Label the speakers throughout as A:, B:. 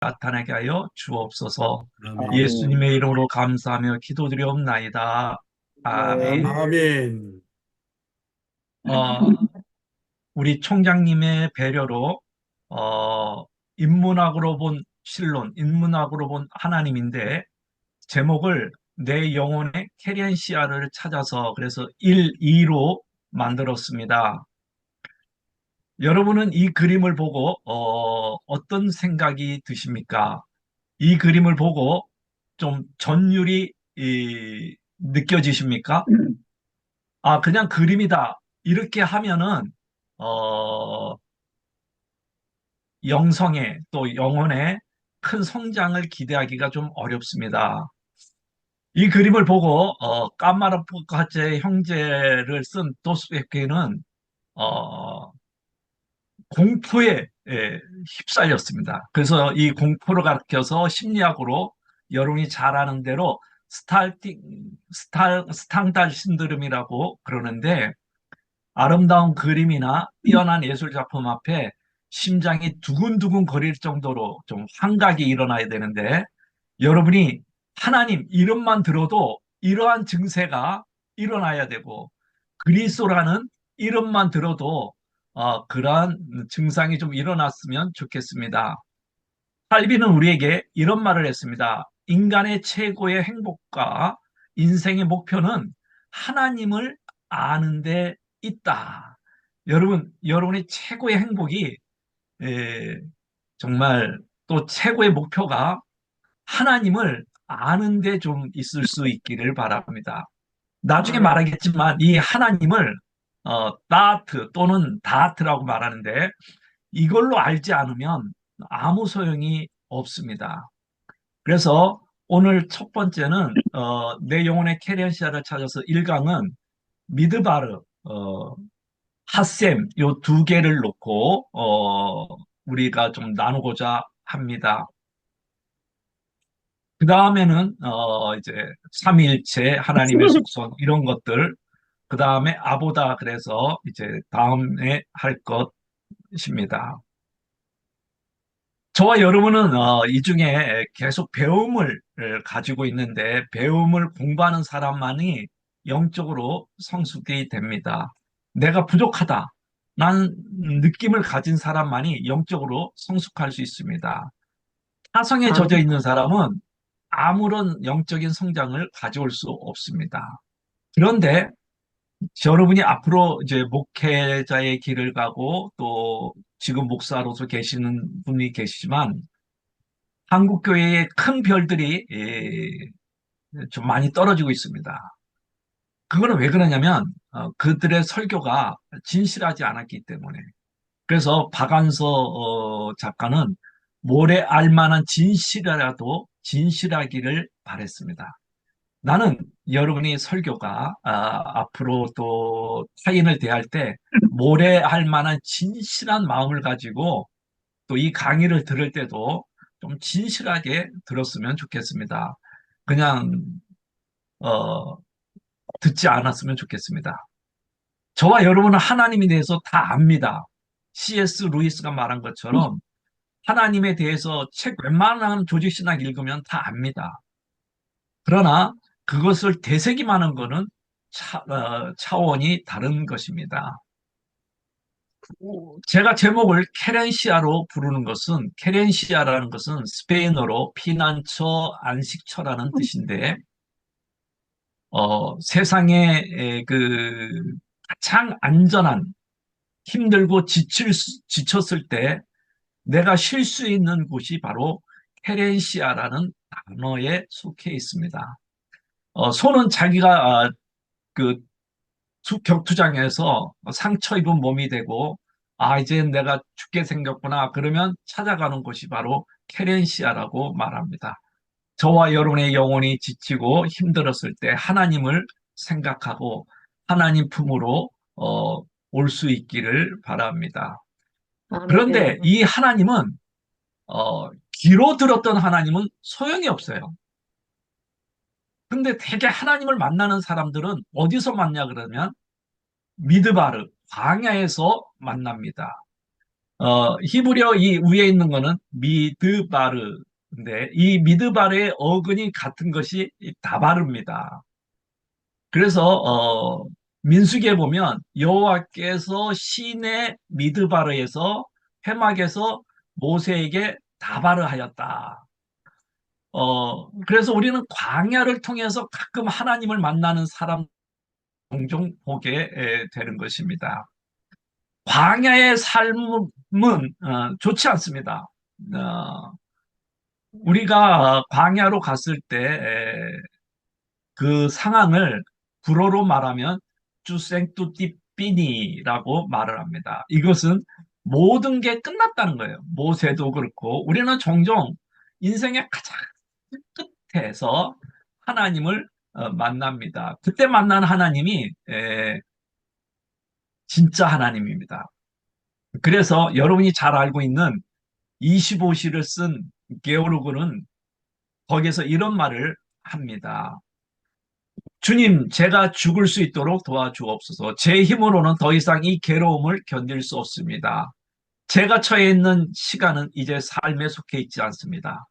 A: 나타나게 하여 주옵소서.
B: 아멘.
C: 아멘.
A: 예수님의 이름으로 감사하며 기도드리옵나이다.
C: 네.
A: 아멘.
B: 아멘.
A: 어, 우리 총장님의 배려로 인문학으로 본 신론, 인문학으로 본 하나님인데 제목을 내 영혼의 캐리안시아를 찾아서 그래서 1, 2로 만들었습니다. 여러분은 이 그림을 보고 어떤 생각이 드십니까? 이 그림을 보고 좀 전율이 느껴지십니까? 아, 그냥 그림이다. 이렇게 하면은 어, 영성에 또 영혼에 큰 성장을 기대하기가 좀 어렵습니다. 이 그림을 보고 까마르포카제 형제를 쓴 도스토옙스키는 어, 공포에 휩싸였습니다. 그래서 이 공포를 가르쳐서 심리학으로 여러분이 잘 아는 대로 스탕달 신드롬이라고 그러는데 아름다운 그림이나 뛰어난 예술 작품 앞에 심장이 두근두근 거릴 정도로 좀 환각이 일어나야 되는데 여러분이 하나님 이름만 들어도 이러한 증세가 일어나야 되고 그리스도라는 이름만 들어도 그러한 증상이 좀 일어났으면 좋겠습니다. 칼빈은 우리에게 이런 말을 했습니다. 인간의 최고의 행복과 인생의 목표는 하나님을 아는 데 있다. 여러분의 최고의 행복이 에, 정말 또 최고의 목표가 하나님을 아는 데 좀 있을 수 있기를 바랍니다. 나중에 말하겠지만 이 하나님을 다트 또는 다트라고 말하는데 이걸로 알지 않으면 아무 소용이 없습니다. 그래서 오늘 첫 번째는 내 영혼의 캐리언시아를 찾아서 1강은 미드바르, 핫셈 요 두 개를 놓고 우리가 좀 나누고자 합니다. 그 다음에는 이제 삼위일체, 하나님의 속성 이런 것들, 그 다음에 아보다 그래서 이제 다음에 할 것입니다. 저와 여러분은 이 중에 계속 배움을 가지고 있는데 배움을 공부하는 사람만이 영적으로 성숙이 됩니다. 내가 부족하다. 난 느낌을 가진 사람만이 영적으로 성숙할 수 있습니다. 타성에 젖어
C: 아멘.
A: 있는 사람은 아무런 영적인 성장을 가져올 수 없습니다. 그런데 여러분이 앞으로 이제 목회자의 길을 가고 또 지금 목사로서 계시는 분이 계시지만 한국 교회의 큰 별들이 좀 많이 떨어지고 있습니다. 그거는 왜 그러냐면 그들의 설교가 진실하지 않았기 때문에. 그래서 박안서 작가는 모래 알만한 진실이라도 진실하기를 바랬습니다. 나는 여러분이 설교가 앞으로 또 타인을 대할 때 모래할 만한 진실한 마음을 가지고 또 이 강의를 들을 때도 좀 진실하게 들었으면 좋겠습니다. 그냥 어, 듣지 않았으면 좋겠습니다. 저와 여러분은 하나님에 대해서 다 압니다. C.S. 루이스가 말한 것처럼 하나님에 대해서 책 웬만한 조직신학 읽으면 다 압니다. 그러나 그것을 되새김하는 것은 차원이 다른 것입니다. 제가 제목을 케렌시아로 부르는 것은 케렌시아라는 것은 스페인어로 피난처, 안식처라는 뜻인데 세상에 그 가장 안전한 힘들고 지쳤을 때 내가 쉴 수 있는 곳이 바로 케렌시아라는 단어에 속해 있습니다. 소는 자기가 그 격투장에서 상처 입은 몸이 되고 이제 내가 죽게 생겼구나 그러면 찾아가는 곳이 바로 케렌시아라고 말합니다. 저와 여러분의 영혼이 지치고 힘들었을 때 하나님을 생각하고 하나님 품으로 올 수 있기를 바랍니다. 그런데
C: 아멘.
A: 이 하나님은 귀로 들었던 하나님은 소용이 없어요. 근데 대개 하나님을 만나는 사람들은 어디서 만나 그러면 미드바르, 광야에서 만납니다. 히브리어 이 위에 있는 거는 미드바르인데 이 미드바르의 어근이 같은 것이 이 다바르입니다. 그래서 민수기에 보면 여호와께서 시내 미드바르에서 회막에서 모세에게 다바르하였다. 그래서 우리는 광야를 통해서 가끔 하나님을 만나는 사람 종종 보게 되는 것입니다. 광야의 삶은 좋지 않습니다. 어, 우리가 광야로 갔을 때 그 상황을 불어로 말하면 주생뚜띠삐니라고 말을 합니다. 이것은 모든 게 끝났다는 거예요. 모세도 그렇고 우리는 종종 인생의 가장 끝에서 하나님을 만납니다. 그때 만난 하나님이 진짜 하나님입니다. 그래서 여러분이 잘 알고 있는 25시를 쓴 게오르그는 거기에서 이런 말을 합니다. 주님, 제가 죽을 수 있도록 도와주옵소서. 제 힘으로는 더 이상 이 괴로움을 견딜 수 없습니다. 제가 처해 있는 시간은 이제 삶에 속해 있지 않습니다.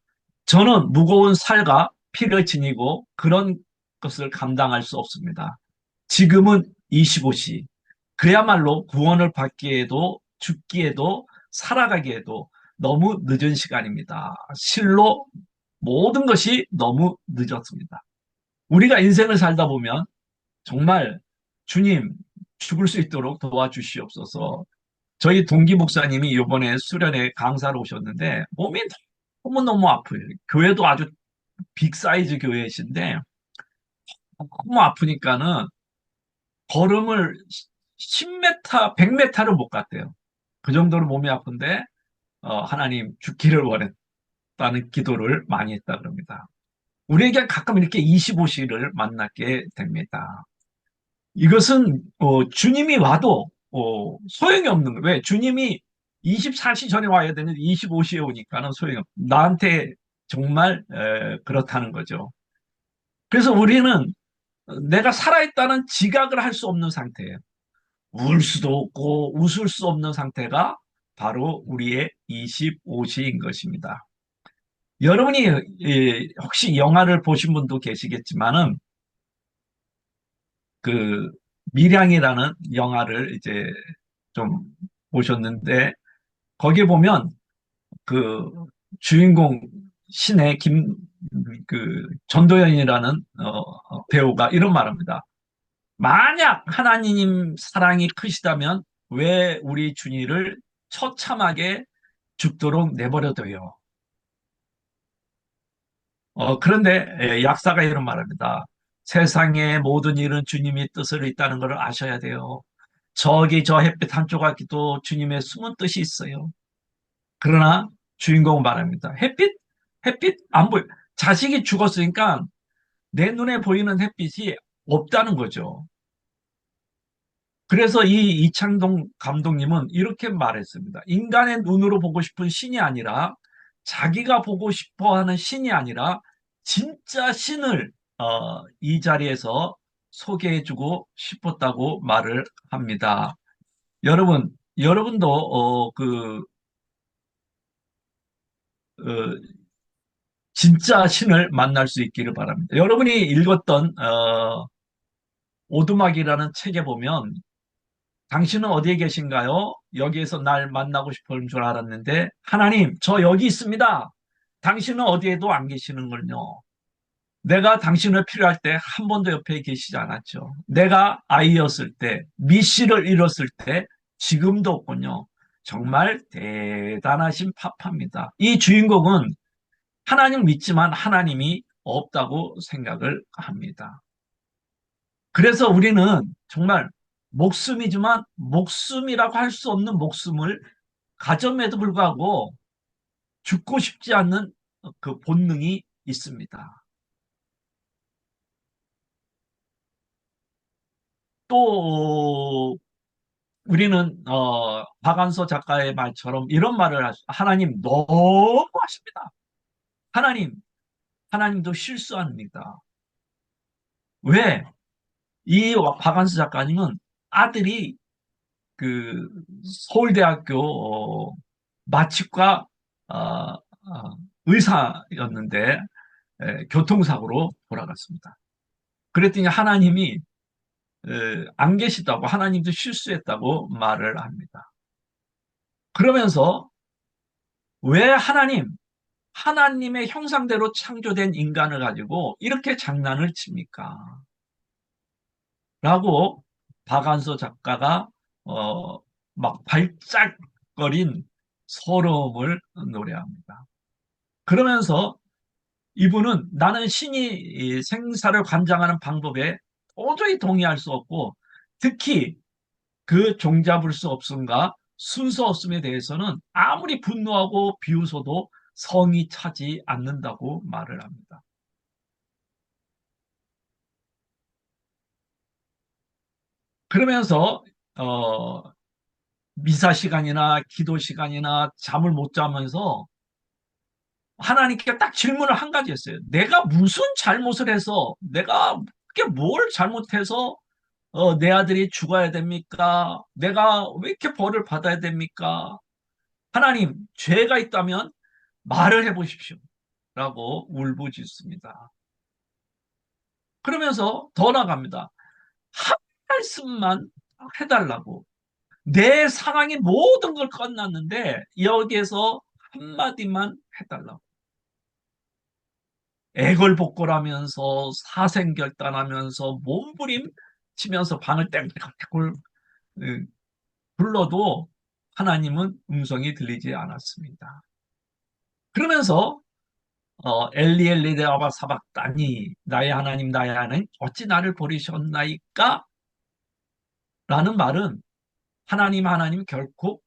A: 저는 무거운 살과 피를 지니고 그런 것을 감당할 수 없습니다. 지금은 25시. 그야말로 구원을 받기에도 죽기에도 살아가기에도 너무 늦은 시간입니다. 실로 모든 것이 너무 늦었습니다. 우리가 인생을 살다 보면 정말 주님 죽을 수 있도록 도와주시옵소서. 저희 동기 목사님이 이번에 수련회 강사로 오셨는데 몸이 너무너무 아프요. 교회도 아주 빅사이즈 교회이신데 너무 아프니까는 걸음을 10m, 100m를 못 갔대요. 그 정도로 몸이 아픈데 하나님 죽기를 원했다는 기도를 많이 했다 그럽니다. 우리에게 가끔 이렇게 25시를 만나게 됩니다. 이것은 주님이 와도 소용이 없는 거예요. 왜? 주님이 24시 전에 와야 되는데 25시에 오니까는 소용이 없. 나한테 정말 그렇다는 거죠. 그래서 우리는 내가 살아있다는 지각을 할 수 없는 상태예요. 울 수도 없고 웃을 수 없는 상태가 바로 우리의 25시인 것입니다. 여러분이 혹시 영화를 보신 분도 계시겠지만은 그 밀양이라는 영화를 이제 좀 보셨는데 거기에 보면 그 주인공 신의 김 그 전도연이라는 배우가 이런 말합니다. 만약 하나님 사랑이 크시다면 왜 우리 준이를 처참하게 죽도록 내버려둬요? 그런데 약사가 이런 말합니다. 세상의 모든 일은 주님이 뜻을 있다는 것을 아셔야 돼요. 저기 저 햇빛 한쪽 앞에도 주님의 숨은 뜻이 있어요. 그러나 주인공은 말합니다. 햇빛 안 보여. 자식이 죽었으니까 내 눈에 보이는 햇빛이 없다는 거죠. 그래서 이 이창동 감독님은 이렇게 말했습니다. 인간의 눈으로 보고 싶은 신이 아니라 자기가 보고 싶어 하는 신이 아니라 진짜 신을 이 자리에서 소개해주고 싶었다고 말을 합니다. 여러분도 어, 진짜 신을 만날 수 있기를 바랍니다. 여러분이 읽었던 오두막이라는 책에 보면 당신은 어디에 계신가요? 여기에서 날 만나고 싶은 줄 알았는데 하나님, 저 여기 있습니다. 당신은 어디에도 안 계시는군요. 내가 당신을 필요할 때 한 번도 옆에 계시지 않았죠. 내가 아이였을 때, 미씨를 잃었을 때 지금도 없군요. 정말 대단하신 파파입니다. 이 주인공은 하나님을 믿지만 하나님이 없다고 생각을 합니다. 그래서 우리는 정말 목숨이지만 목숨이라고 할 수 없는 목숨을 가졌음에도 불구하고 죽고 싶지 않는 그 본능이 있습니다. 또 우리는 박완서 작가의 말처럼 이런 말을 하나님 너무 하십니다. 하나님, 하나님도 실수합니다. 왜? 이 박완서 작가님은 아들이 그 서울대학교 마취과 어, 의사였는데 교통사고로 돌아갔습니다. 그랬더니 하나님이 안 계시다고 하나님도 실수했다고 말을 합니다. 그러면서 왜 하나님의 형상대로 창조된 인간을 가지고 이렇게 장난을 칩니까? 라고 박완서 작가가 어, 막 발작거린 서러움을 노래합니다. 그러면서 이분은 나는 신이 생사를 관장하는 방법에 도저히 동의할 수 없고 특히 그 종잡을 수 없음과 순서 없음에 대해서는 아무리 분노하고 비웃어도 성이 차지 않는다고 말을 합니다. 그러면서 어, 미사 시간이나 기도 시간이나 잠을 못 자면서 하나님께 딱 질문을 한 가지 했어요. 내가 무슨 잘못을 해서 내가 뭘 잘못해서 내 아들이 죽어야 됩니까? 내가 왜 이렇게 벌을 받아야 됩니까? 하나님, 죄가 있다면 말을 해보십시오. 라고 울부짖습니다. 그러면서 더 나갑니다. 한 말씀만 해달라고. 내 상황이 모든 걸 끝났는데 여기에서 한마디만 해달라고. 애걸복걸하면서 사생결단하면서 몸부림 치면서 방을 땡땡땡 불러도 하나님은 음성이 들리지 않았습니다. 그러면서 엘리 엘리 데아바 사박다니 나의 하나님 나의 하나님 어찌 나를 버리셨나이까? 라는 말은 하나님 결코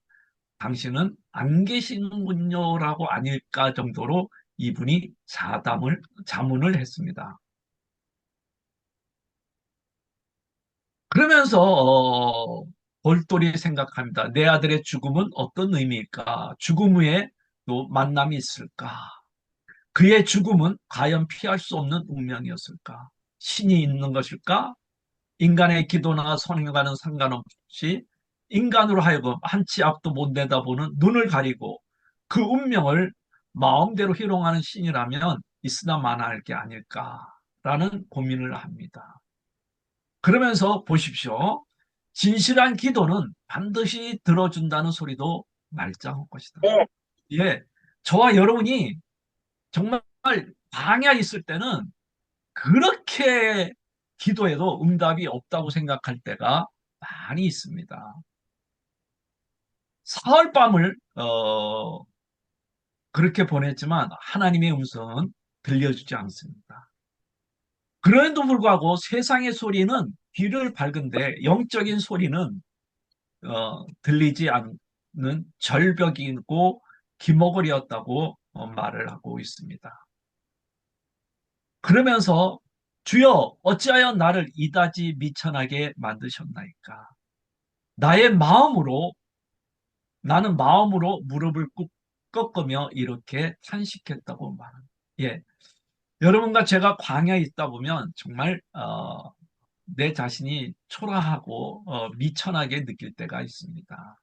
A: 당신은 안 계시는군요라고 아닐까 정도로 이분이 자문을 했습니다. 그러면서 볼돌이 생각합니다. 내 아들의 죽음은 어떤 의미일까? 죽음 후에 또 만남이 있을까? 그의 죽음은 과연 피할 수 없는 운명이었을까? 신이 있는 것일까? 인간의 기도나 선행과는 상관없이 인간으로 하여금 한 치 앞도 못 내다보는 눈을 가리고 그 운명을 마음대로 희롱하는 신이라면 있으나 마나할 게 아닐까라는 고민을 합니다. 그러면서 보십시오. 진실한 기도는 반드시 들어준다는 소리도 말짱할 것이다. 네. 예, 저와 여러분이 정말 방야 있을 때는 그렇게 기도해도 응답이 없다고 생각할 때가 많이 있습니다. 사흘 밤을 그렇게 보냈지만 하나님의 음성은 들려주지 않습니다. 그럼에도 불구하고 세상의 소리는 귀를 밝은데 영적인 소리는 들리지 않는 절벽이고 기머거리였다고 말을 하고 있습니다. 그러면서 주여 어찌하여 나를 이다지 미천하게 만드셨나이까. 나의 마음으로 나는 마음으로 무릎을 꺾으며 이렇게 탄식했다고 말합니다. 예, 여러분과 제가 광야에 있다 보면 정말 내 자신이 초라하고 미천하게 느낄 때가 있습니다.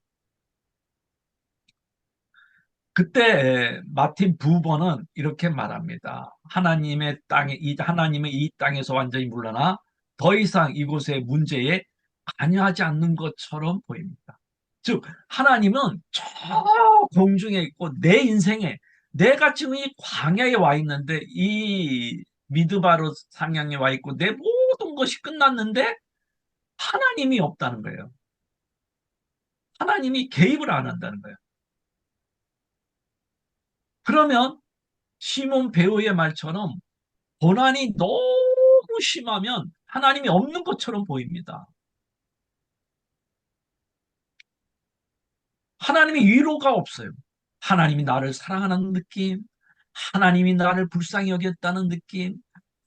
A: 그때 마틴 부버는 이렇게 말합니다. 하나님의 이 땅에서 완전히 물러나 더 이상 이곳의 문제에 관여하지 않는 것처럼 보입니다. 즉 하나님은 저 공중에 있고 내 인생에 내가 지금 이 광야에 와 있는데 이 미드바로 상향에 와 있고 내 모든 것이 끝났는데 하나님이 없다는 거예요. 하나님이 개입을 안 한다는 거예요. 그러면 시몬 배우의 말처럼 고난이 너무 심하면 하나님이 없는 것처럼 보입니다. 하나님이 위로가 없어요. 하나님이 나를 사랑하는 느낌, 하나님이 나를 불쌍히 여겼다는 느낌,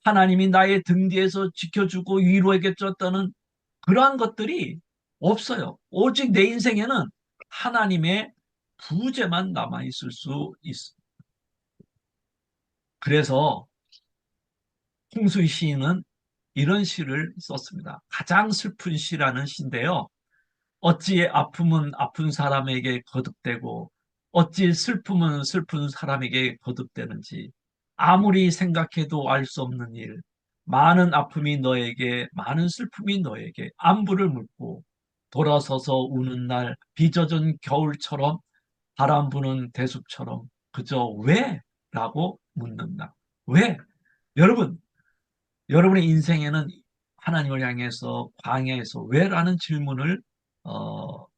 A: 하나님이 나의 등 뒤에서 지켜주고 위로해줬다는 그러한 것들이 없어요. 오직 내 인생에는 하나님의 부재만 남아있을 수 있어. 그래서 홍수희 시인은 이런 시를 썼습니다. 가장 슬픈 시라는 시인데요. 어찌 아픔은 아픈 사람에게 거듭되고 어찌 슬픔은 슬픈 사람에게 거듭되는지 아무리 생각해도 알 수 없는 일. 많은 아픔이 너에게, 많은 슬픔이 너에게 안부를 묻고 돌아서서 우는 날 빚어진 겨울처럼 바람 부는 대숲처럼 그저 왜? 라고 묻는다. 왜? 여러분, 여러분의 인생에는 하나님을 향해서 광야에서 왜라는 질문을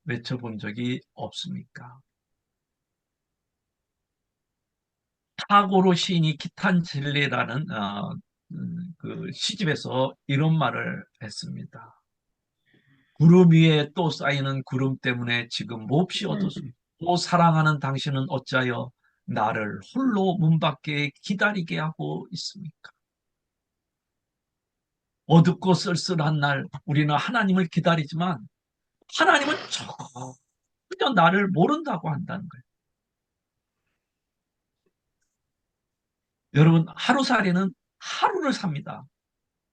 A: 외쳐본 적이 없습니까? 타고로 시인이 기탄질리라는 그 시집에서 이런 말을 했습니다. 구름 위에 또 쌓이는 구름 때문에 지금 몹시 어두습니다. 또 사랑하는 당신은 어찌하여 나를 홀로 문 밖에 기다리게 하고 있습니까? 어둡고 쓸쓸한 날 우리는 하나님을 기다리지만 하나님은 전혀 나를 모른다고 한다는 거예요. 여러분, 하루살이는 하루를 삽니다.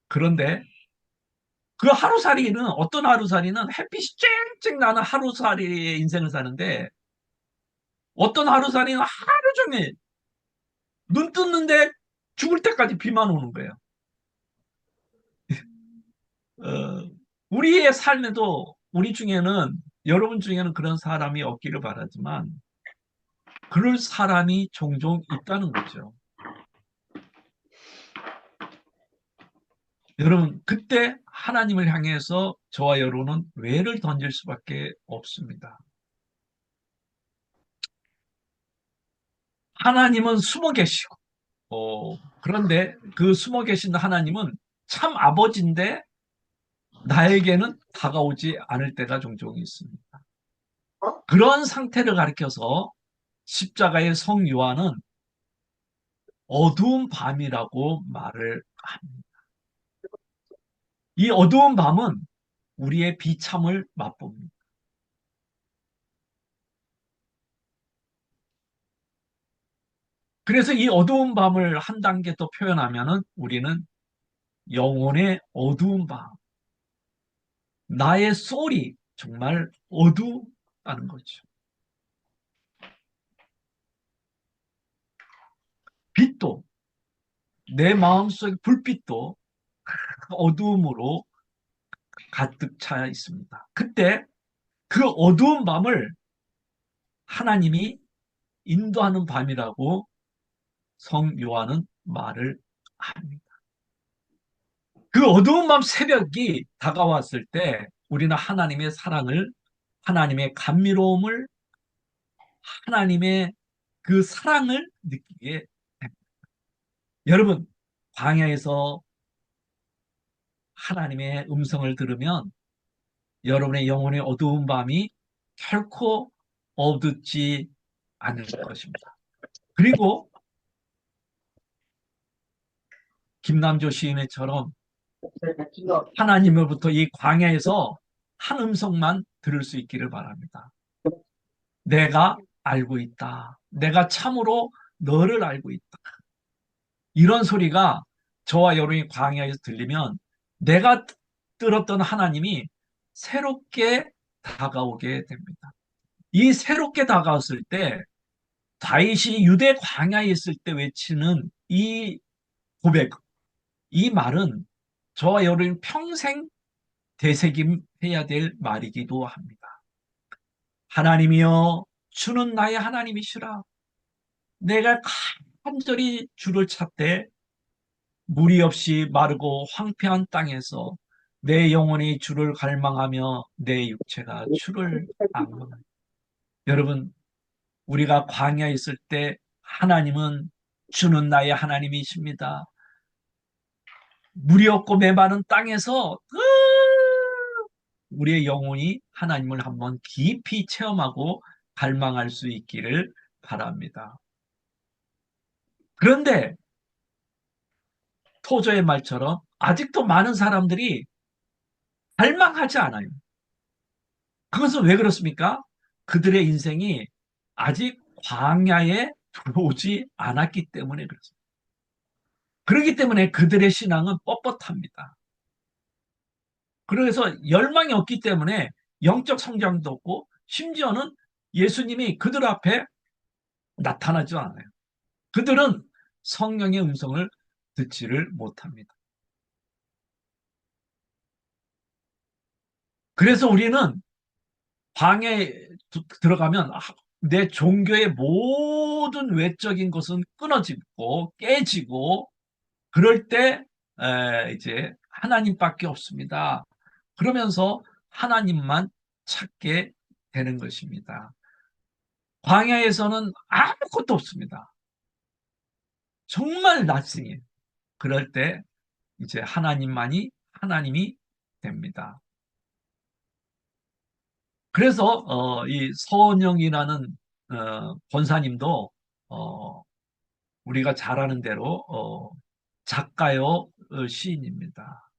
A: 그런데 그 하루살이는 어떤 하루살이는 햇빛이 쨍쨍 나는 하루살이의 인생을 사는데 어떤 하루살이는 하루 종일 눈 뜨는데 죽을 때까지 비만 오는 거예요. 어, 우리의 삶에도 우리 중에는 여러분 중에는 그런 사람이 없기를 바라지만 그럴 사람이 종종 있다는 거죠. 여러분, 그때 하나님을 향해서 저와 여러분은 왜를 던질 수밖에 없습니다. 하나님은 숨어 계시고, 그런데 그 숨어 계신 하나님은 참 아버지인데 나에게는 다가오지 않을 때가 종종 있습니다. 그런 상태를 가리켜서 십자가의 성 요한은 어두운 밤이라고 말을 합니다. 이 어두운 밤은 우리의 비참을 맛봅니다. 그래서 이 어두운 밤을 한 단계 더 표현하면은 우리는 영혼의 어두운 밤, 나의 소울이 정말 어두웠다는 거죠. 빛도, 내 마음속의 불빛도 어두움으로 가득 차 있습니다. 그때 그 어두운 밤을 하나님이 인도하는 밤이라고 성 요한은 말을 합니다. 그 어두운 밤 새벽이 다가왔을 때 우리는 하나님의 사랑을, 하나님의 감미로움을, 하나님의 그 사랑을 느끼게 됩니다. 여러분, 광야에서 하나님의 음성을 들으면 여러분의 영혼의 어두운 밤이 결코 어둡지 않을 것입니다. 그리고 김남조 시인의처럼 하나님으로부터 이 광야에서 한 음성만 들을 수 있기를 바랍니다. 내가 알고 있다. 내가 참으로 너를 알고 있다. 이런 소리가 저와 여러분이 광야에서 들리면 내가 들었던 하나님이 새롭게 다가오게 됩니다. 이 새롭게 다가왔을 때 다윗이 유대 광야에 있을 때 외치는 이 고백, 이 말은 저와 여러분 평생 되새김해야 될 말이기도 합니다. 하나님이여, 주는 나의 하나님이시라. 내가 간절히 주를 찾되 물이 없이 마르고 황폐한 땅에서 내 영혼이 주를 갈망하며 내 육체가 주를 악망합니다. 여러분, 우리가 광야에 있을 때 하나님은 주는 나의 하나님이십니다. 물이 없고 메마른 땅에서 우리의 영혼이 하나님을 한번 깊이 체험하고 갈망할 수 있기를 바랍니다. 그런데 토저의 말처럼 아직도 많은 사람들이 갈망하지 않아요. 그것은 왜 그렇습니까? 그들의 인생이 아직 광야에 들어오지 않았기 때문에 그렇습니다. 그렇기 때문에 그들의 신앙은 뻣뻣합니다. 그래서 열망이 없기 때문에 영적 성장도 없고 심지어는 예수님이 그들 앞에 나타나지 않아요. 그들은 성령의 음성을 듣지를 못합니다. 그래서 우리는 방에 들어가면 내 종교의 모든 외적인 것은 끊어지고 깨지고 그럴 때 이제 하나님밖에 없습니다. 그러면서 하나님만 찾게 되는 것입니다. 광야에서는 아무것도 없습니다. 정말 낯승이에요. 그럴 때 이제 하나님이 됩니다. 그래서 이 서원영이라는 권사님도 우리가 잘 아는 대로 작가요 시인입니다.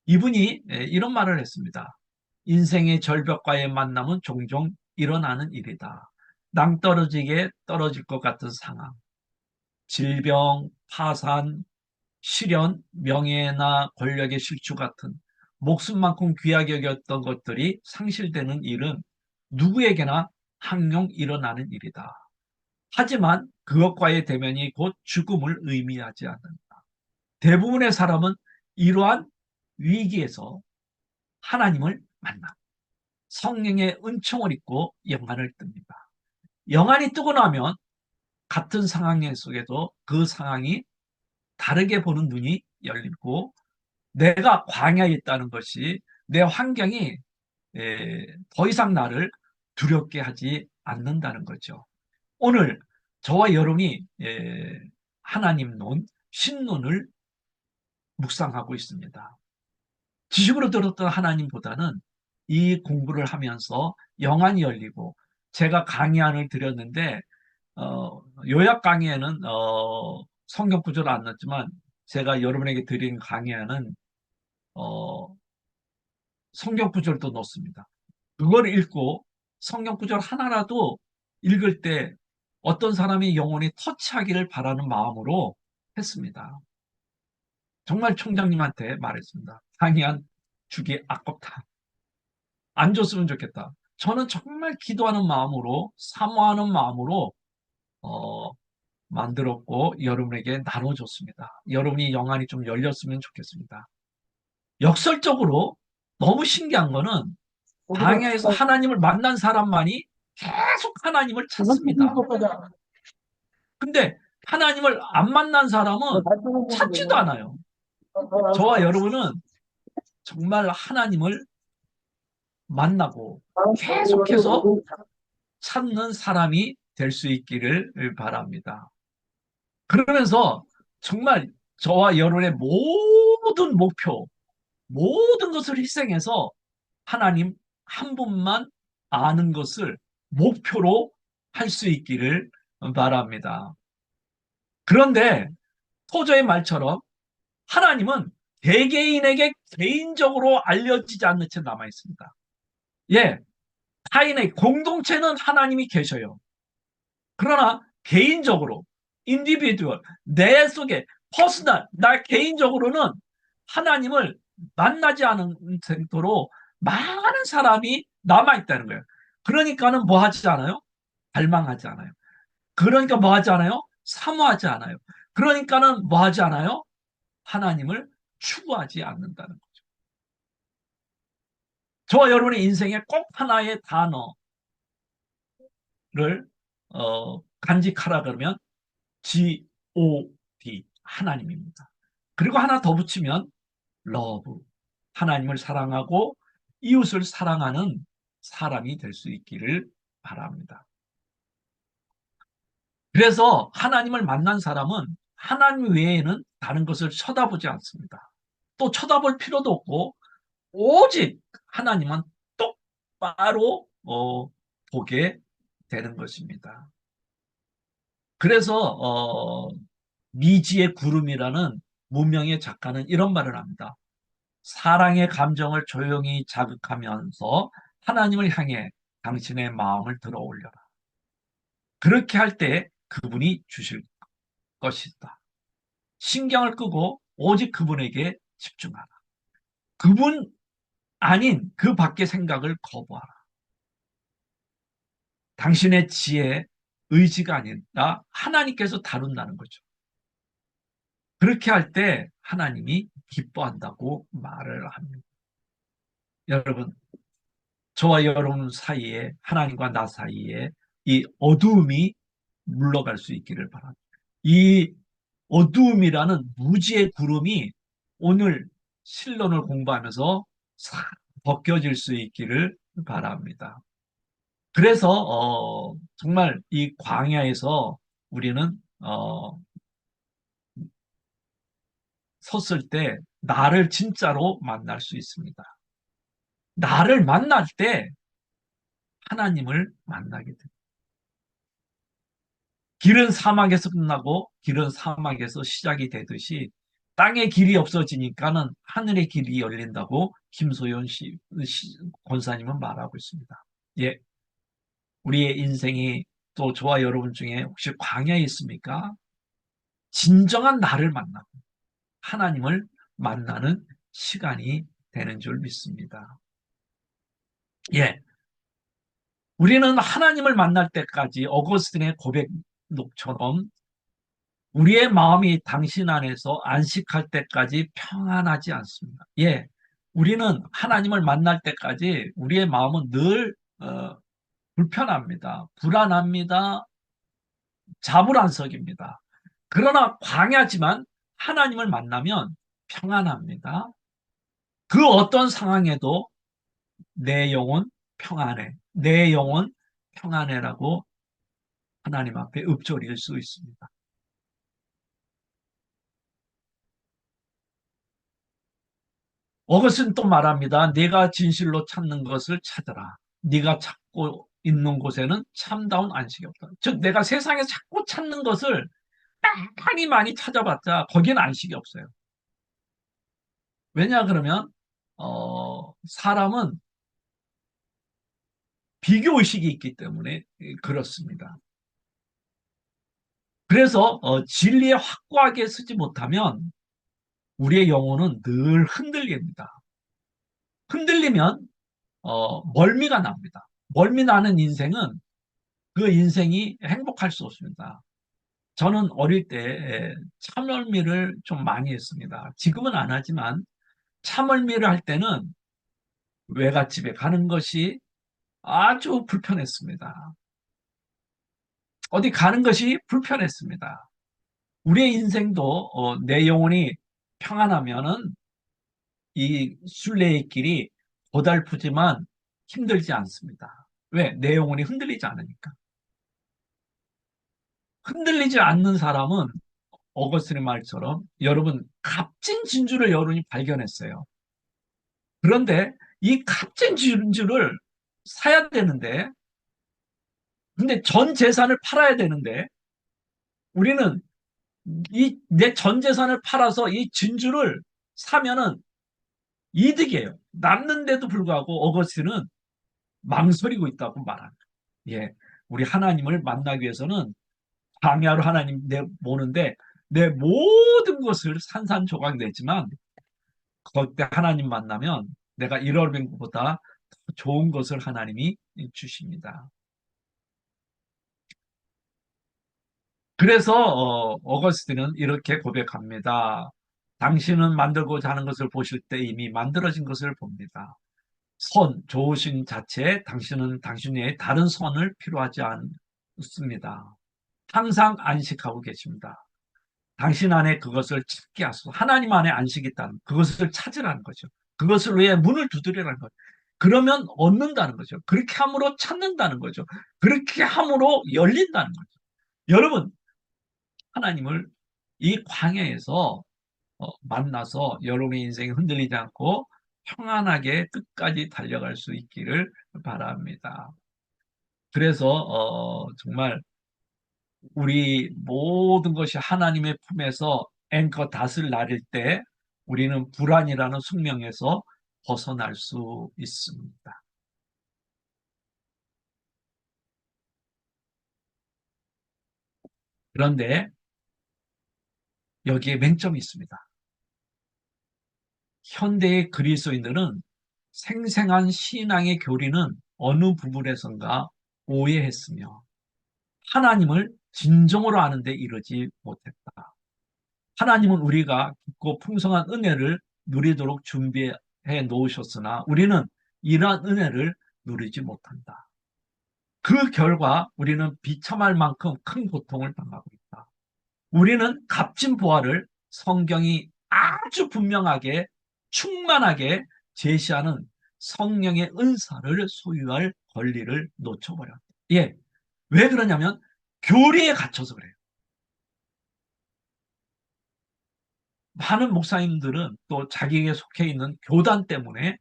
A: 이분이 이런 말을 했습니다. 인생의 절벽과의 만남은 종종 일어나는 일이다. 낭떠러지게 떨어질 것 같은 상황, 질병, 파산, 시련, 명예나 권력의 실추 같은 목숨만큼 귀하게 여겼던 것들이 상실되는 일은 누구에게나 항용 일어나는 일이다. 하지만 그것과의 대면이 곧 죽음을 의미하지 않는다. 대부분의 사람은 이러한 위기에서 하나님을 만나 성령의 은총을 입고 영안을 뜹니다. 영안이 뜨고 나면 같은 상황 속에도 그 상황이 다르게 보는 눈이 열리고 내가 광야에 있다는 것이 내 환경이 더 이상 나를 두렵게 하지 않는다는 거죠. 오늘 저와 여러분이 하나님 논, 신론을 묵상하고 있습니다. 지식으로 들었던 하나님보다는 이 공부를 하면서 영안이 열리고 제가 강의안을 드렸는데 요약 강의에는 성경 구절을 안 넣었지만 제가 여러분에게 드린 강의안은 어, 성경 구절도 넣습니다. 그걸 읽고 성경 구절 하나라도 읽을 때 어떤 사람이 영혼이 터치하기를 바라는 마음으로 했습니다. 정말 총장님한테 말했습니다. 강의안 주기 아깝다. 안 줬으면 좋겠다. 저는 정말 기도하는 마음으로 사모하는 마음으로 어, 만들었고 여러분에게 나눠줬습니다. 여러분이 영안이 좀 열렸으면 좋겠습니다. 역설적으로 너무 신기한 거는 광야에서 하나님을 만난 사람만이 계속 하나님을 찾습니다. 근데 하나님을 안 만난 사람은 찾지도 않아요. 저와 여러분은 정말 하나님을 만나고 계속해서 찾는 사람이 될 수 있기를 바랍니다. 그러면서 정말 저와 여러분의 모든 목표, 모든 것을 희생해서 하나님 한 분만 아는 것을 목표로 할 수 있기를 바랍니다. 그런데 토저의 말처럼 하나님은 개개인에게 개인적으로 알려지지 않는 채 남아 있습니다. 예, 타인의 공동체는 하나님이 계셔요. 그러나 개인적으로 인디비듀얼 내 속에 퍼스널 나 개인적으로는 하나님을 만나지 않은 정도로 많은 사람이 남아 있다는 거예요. 그러니까는 뭐 하지 않아요? 갈망하지 않아요. 그러니까 뭐 하지 않아요? 사모하지 않아요. 그러니까는 뭐 하지 않아요? 하나님을 추구하지 않는다는 거죠. 저와 여러분의 인생에 꼭 하나의 단어를 간직하라 그러면 G-O-D 하나님입니다. 그리고 하나 더 붙이면 love 하나님을 사랑하고 이웃을 사랑하는 사람이 될 수 있기를 바랍니다. 그래서 하나님을 만난 사람은 하나님 외에는 다른 것을 쳐다보지 않습니다. 또 쳐다볼 필요도 없고 오직 하나님만 똑바로 보게 되는 것입니다. 그래서 미지의 구름이라는 무명의 작가는 이런 말을 합니다. 사랑의 감정을 조용히 자극하면서 하나님을 향해 당신의 마음을 들어 올려라. 그렇게 할 때 그분이 주실 것이다. 신경을 끄고 오직 그분에게 집중하라. 그분 아닌 그 밖의 생각을 거부하라. 당신의 지혜, 의지가 아니라 하나님께서 다룬다는 거죠. 그렇게 할 때 하나님이 기뻐한다고 말을 합니다. 여러분, 저와 여러분 사이에, 하나님과 나 사이에 이 어두움이 물러갈 수 있기를 바랍니다. 이 어두움이라는 무지의 구름이 오늘 신론을 공부하면서 싹 벗겨질 수 있기를 바랍니다. 그래서 정말 이 광야에서 우리는 섰을 때 나를 진짜로 만날 수 있습니다. 나를 만날 때 하나님을 만나게 됩니다. 길은 사막에서 끝나고 길은 사막에서 시작이 되듯이 땅의 길이 없어지니까는 하늘의 길이 열린다고 김소연 권사님은 말하고 있습니다. 예, 우리의 인생이 또 저와 여러분 중에 혹시 광야에 있습니까? 진정한 나를 만나고 하나님을 만나는 시간이 되는 줄 믿습니다. 예, 우리는 하나님을 만날 때까지 어거스틴의 고백록처럼 우리의 마음이 당신 안에서 안식할 때까지 평안하지 않습니다. 예, 우리는 하나님을 만날 때까지 우리의 마음은 늘 불편합니다. 불안합니다. 자불안석입니다. 그러나 광야지만 하나님을 만나면 평안합니다. 그 어떤 상황에도 내 영혼 평안해. 내 영혼 평안해라고 하나님 앞에 읊조릴 수 있습니다. 어것은 또 말합니다. 네가 진실로 찾는 것을 찾아라. 네가 찾고 있는 곳에는 참다운 안식이 없다. 즉 내가 세상에 자꾸 찾는 것을 많이 많이 찾아봤자 거기는 안식이 없어요. 왜냐 그러면 사람은 비교의식이 있기 때문에 그렇습니다. 그래서 진리에 확고하게 쓰지 못하면 우리의 영혼은 늘 흔들립니다. 흔들리면 멀미가 납니다. 멀미 나는 인생은 그 인생이 행복할 수 없습니다. 저는 어릴 때 참멀미를 좀 많이 했습니다. 지금은 안 하지만 참멀미를 할 때는 외갓집에 가는 것이 아주 불편했습니다. 어디 가는 것이 불편했습니다. 우리의 인생도 내 영혼이 평안하면은 이 순례의 길이 고달프지만 힘들지 않습니다. 왜? 내 영혼이 흔들리지 않으니까. 흔들리지 않는 사람은 어거스틴의 말처럼 여러분 값진 진주를 여러분이 발견했어요. 그런데 이 값진 진주를 사야 되는데 근데 전 재산을 팔아야 되는데 우리는 이 내 전 재산을 팔아서 이 진주를 사면은 이득이에요. 남는데도 불구하고 어거스틴은 망설이고 있다고 말합니다. 예, 우리 하나님을 만나기 위해서는 광야로 하나님 보는데 내 모든 것을 산산조각 내지만 그때 하나님 만나면 내가 잃어버린 것보다 더 좋은 것을 하나님이 주십니다. 그래서 어거스틴은 이렇게 고백합니다. 당신은 만들고자 하는 것을 보실 때 이미 만들어진 것을 봅니다. 선, 좋으신 자체에 당신은 당신 외에 다른 선을 필요하지 않습니다. 항상 안식하고 계십니다. 당신 안에 그것을 찾게 하소서. 하나님 안에 안식이 있다는 그것을 찾으라는 거죠. 그것을 위해 문을 두드리라는 거죠. 그러면 얻는다는 거죠. 그렇게 함으로 찾는다는 거죠. 그렇게 함으로 열린다는 거죠. 여러분, 하나님을 이 광야에서 만나서 여러분의 인생이 흔들리지 않고 평안하게 끝까지 달려갈 수 있기를 바랍니다. 그래서 정말 우리 모든 것이 하나님의 품에서 앵커 닷을 나릴 때 우리는 불안이라는 숙명에서 벗어날 수 있습니다. 그런데 여기에 맹점이 있습니다. 현대의 그리스도인들은 생생한 신앙의 교리는 어느 부분에선가 오해했으며 하나님을 진정으로 아는데 이르지 못했다. 하나님은 우리가 깊고 풍성한 은혜를 누리도록 준비해 놓으셨으나 우리는 이러한 은혜를 누리지 못한다. 그 결과 우리는 비참할 만큼 큰 고통을 당하고 있다. 우리는 값진 보화를 성경이 아주 분명하게 충만하게 제시하는 성령의 은사를 소유할 권리를 놓쳐버렸다. 예, 왜 그러냐면 교리에 갇혀서 그래요. 많은 목사님들은 또 자기에게 속해 있는 교단 때문에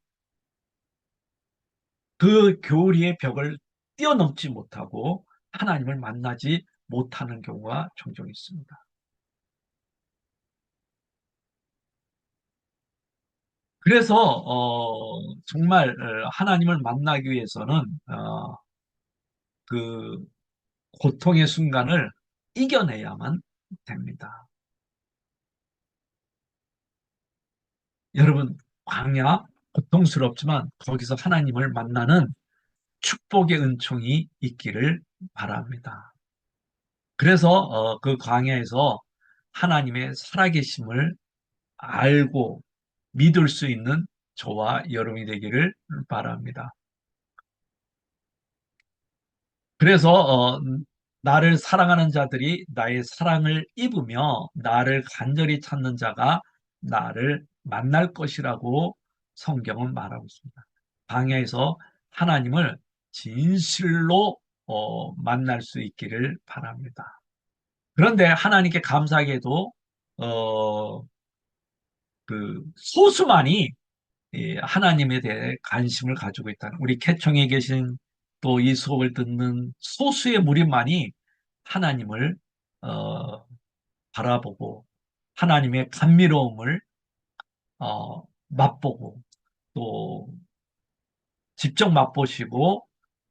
A: 그 교리의 벽을 뛰어넘지 못하고 하나님을 만나지 못하는 경우가 종종 있습니다. 그래서 정말 하나님을 만나기 위해서는 그 고통의 순간을 이겨내야만 됩니다. 여러분, 광야 고통스럽지만 거기서 하나님을 만나는 축복의 은총이 있기를 바랍니다. 그래서 그 광야에서 하나님의 살아계심을 알고 믿을 수 있는 저와 여러분이 되기를 바랍니다. 그래서 나를 사랑하는 자들이 나의 사랑을 입으며 나를 간절히 찾는 자가 나를 만날 것이라고 성경은 말하고 있습니다. 광야에서 하나님을 진실로 만날 수 있기를 바랍니다. 그런데 하나님께 감사하게도 어, 그 소수만이 하나님에 대해 관심을 가지고 있다는 우리 개청에 계신 또 이 수업을 듣는 소수의 무리만이 하나님을 어, 바라보고 하나님의 감미로움을 맛보고 또 직접 맛보시고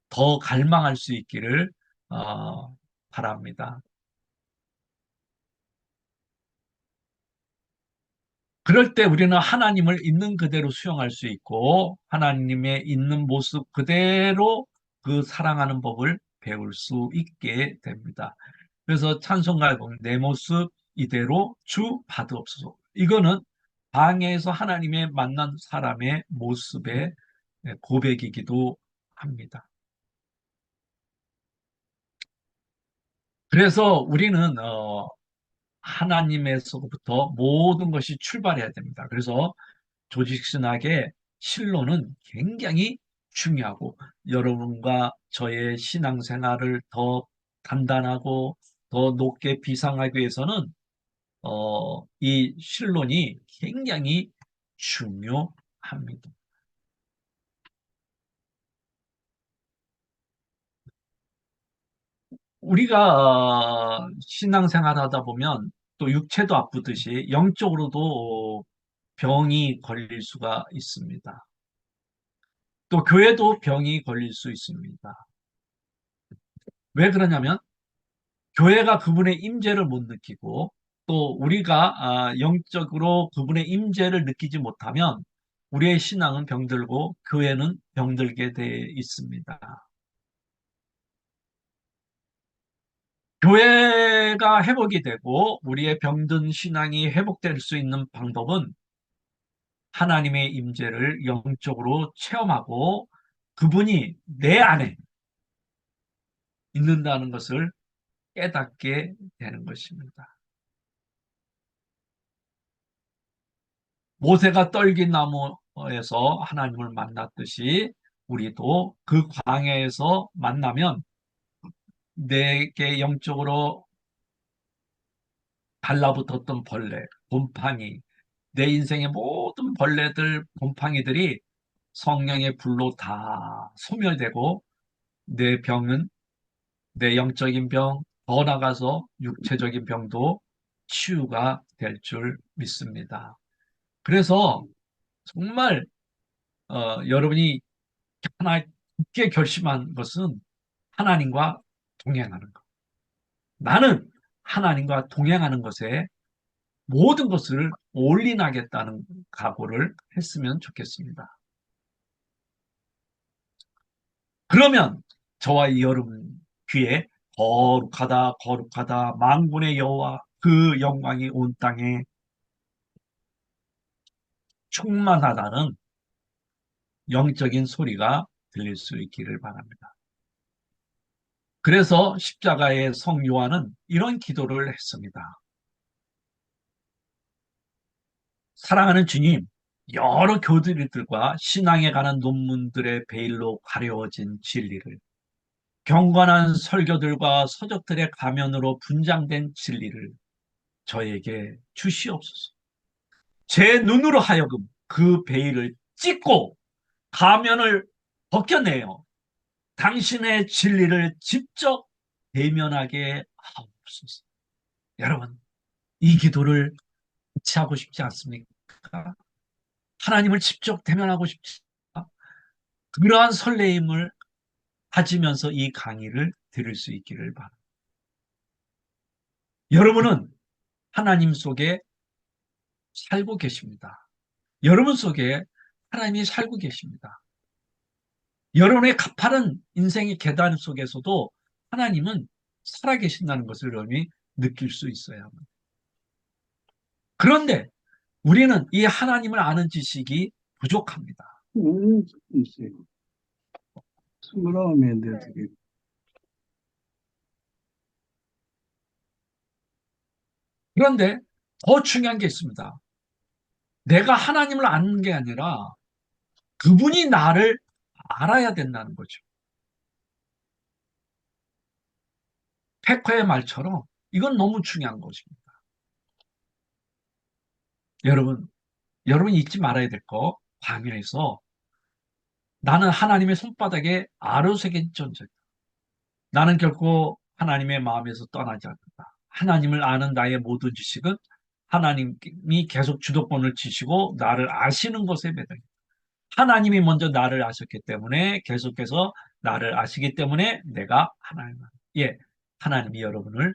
A: 더 갈망할 수 있기를 바랍니다. 그럴 때 우리는 하나님을 있는 그대로 수용할 수 있고 하나님의 있는 모습 그대로 그 사랑하는 법을 배울 수 있게 됩니다. 그래서 찬송가에 보면 내 모습 이대로 주 받으옵소서. 이거는 방에서 하나님의 만난 사람의 모습의 고백이기도 합니다. 그래서 우리는 하나님에서부터 모든 것이 출발해야 됩니다. 그래서 조직 신학의 실론은 굉장히 중요하고 여러분과 저의 신앙생활을 더 단단하고 더 높게 비상하기 위해서는 이 실론이 굉장히 중요합니다. 우리가 신앙생활 하다 보면 또 육체도 아프듯이 영적으로도 병이 걸릴 수가 있습니다. 또 교회도 병이 걸릴 수 있습니다. 왜 그러냐면 교회가 그분의 임재를 못 느끼고 또 우리가 영적으로 그분의 임재를 느끼지 못하면 우리의 신앙은 병들고 교회는 병들게 돼 있습니다. 교회가 회복이 되고 우리의 병든 신앙이 회복될 수 있는 방법은 하나님의 임재를 영적으로 체험하고 그분이 내 안에 있는다는 것을 깨닫게 되는 것입니다. 모세가 떨긴 나무에서 하나님을 만났듯이 우리도 그 광야에서 만나면 내게 영적으로 달라붙었던 벌레, 곰팡이, 내 인생의 모든 벌레들, 곰팡이들이 성령의 불로 다 소멸되고 내 병은 내 영적인 병, 더 나가서 육체적인 병도 치유가 될 줄 믿습니다. 그래서 정말 여러분이 하나 굳게 결심한 것은 하나님과 동행하는 것. 나는 하나님과 동행하는 것에 모든 것을 올인하겠다는 각오를 했으면 좋겠습니다. 그러면 저와 이 여러분 귀에 거룩하다, 거룩하다, 만군의 여호와 그 영광이 온 땅에 충만하다는 영적인 소리가 들릴 수 있기를 바랍니다. 그래서 십자가의 성 요한은 이런 기도를 했습니다. 사랑하는 주님, 여러 교들들과 신앙에 관한 논문들의 베일로 가려워진 진리를, 경건한 설교들과 서적들의 가면으로 분장된 진리를 저에게 주시옵소서. 제 눈으로 하여금 그 베일을 찢고 가면을 벗겨내어 당신의 진리를 직접 대면하게 하옵소서. 여러분, 이 기도를 같이 하고 싶지 않습니까? 하나님을 직접 대면하고 싶지 않습니까? 그러한 설레임을 가지면서 이 강의를 들을 수 있기를 바랍니다. 여러분은 하나님 속에 살고 계십니다. 여러분 속에 하나님이 살고 계십니다. 여러분의 가파른 인생의 계단 속에서도 하나님은 살아계신다는 것을 여러분이 느낄 수 있어야 합니다. 그런데 우리는 이 하나님을 아는 지식이 부족합니다.
B: 있어요. 20라면인데 되게
A: 그런데 더 중요한 게 있습니다. 내가 하나님을 아는 게 아니라 그분이 나를 알아야 된다는 거죠. 페커의 말처럼 이건 너무 중요한 것입니다. 여러분 잊지 말아야 될 거, 광야에서 나는 하나님의 손바닥에 아로새긴 존재다. 나는 결코 하나님의 마음에서 떠나지 않는다. 하나님을 아는 나의 모든 지식은 하나님이 계속 주도권을 지시고 나를 아시는 것에 매달려. 하나님이 먼저 나를 아셨기 때문에 계속해서 나를 아시기 때문에 내가 하나님이 여러분을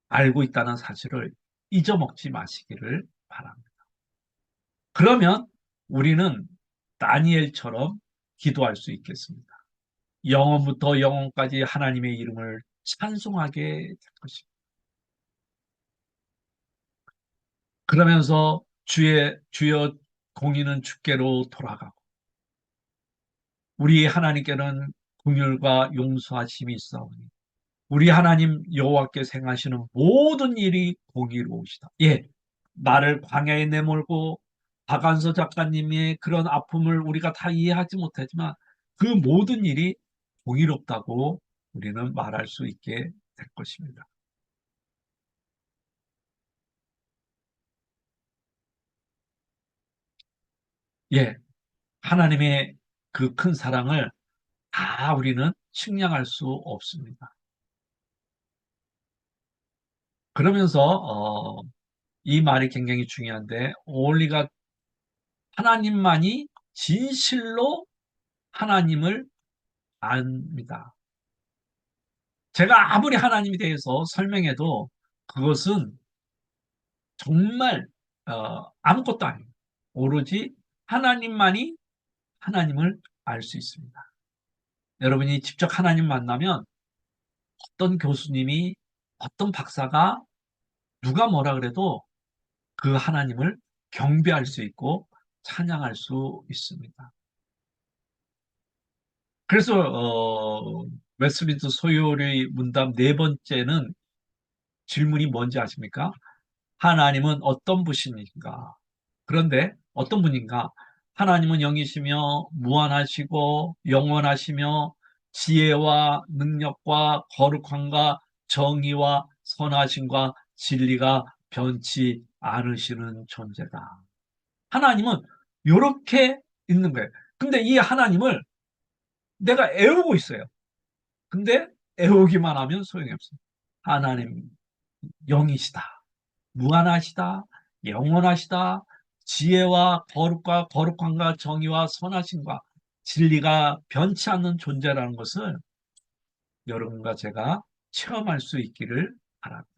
A: 알고 있다는 사실을 잊어먹지 마시기를 바랍니다. 그러면 우리는 다니엘처럼 기도할 수 있겠습니다. 영원부터 영원까지 하나님의 이름을 찬송하게 될 것입니다. 그러면서 주여 공의는 주께로 돌아가고 우리 하나님께는 긍휼과 용서하심이 있사오니 우리 하나님 여호와께 행하시는 모든 일이 공의로우시다. 예, 나를 광야에 내몰고 박완서 작가님의 그런 아픔을 우리가 다 이해하지 못하지만 그 모든 일이 공의롭다고 우리는 말할 수 있게 될 것입니다. 예, 하나님의 그 큰 사랑을 다 우리는 측량할 수 없습니다. 그러면서 이 말이 굉장히 중요한데 only가 하나님만이 진실로 하나님을 압니다. 제가 아무리 하나님에 대해서 설명해도 그것은 정말 아무것도 아니에요. 오로지 하나님만이 하나님을 알 수 있습니다. 여러분이 직접 하나님 만나면 어떤 교수님이 어떤 박사가 누가 뭐라 그래도 그 하나님을 경배할 수 있고 찬양할 수 있습니다. 그래서 웨스트민스터 소요리 문답 네 번째는 질문이 뭔지 아십니까? 하나님은 어떤 분이신가? 그런데 어떤 분인가? 하나님은 영이시며 무한하시고 영원하시며 지혜와 능력과 거룩함과 정의와 선하심과 진리가 변치 않으시는 존재다. 하나님은 이렇게 있는 거예요. 근데 이 하나님을 내가 애우고 있어요. 근데 애우기만 하면 소용이 없어요. 하나님 영이시다. 무한하시다. 영원하시다. 지혜와 거룩과 거룩함과 정의와 선하심과 진리가 변치 않는 존재라는 것을 여러분과 제가 체험할 수 있기를 바랍니다.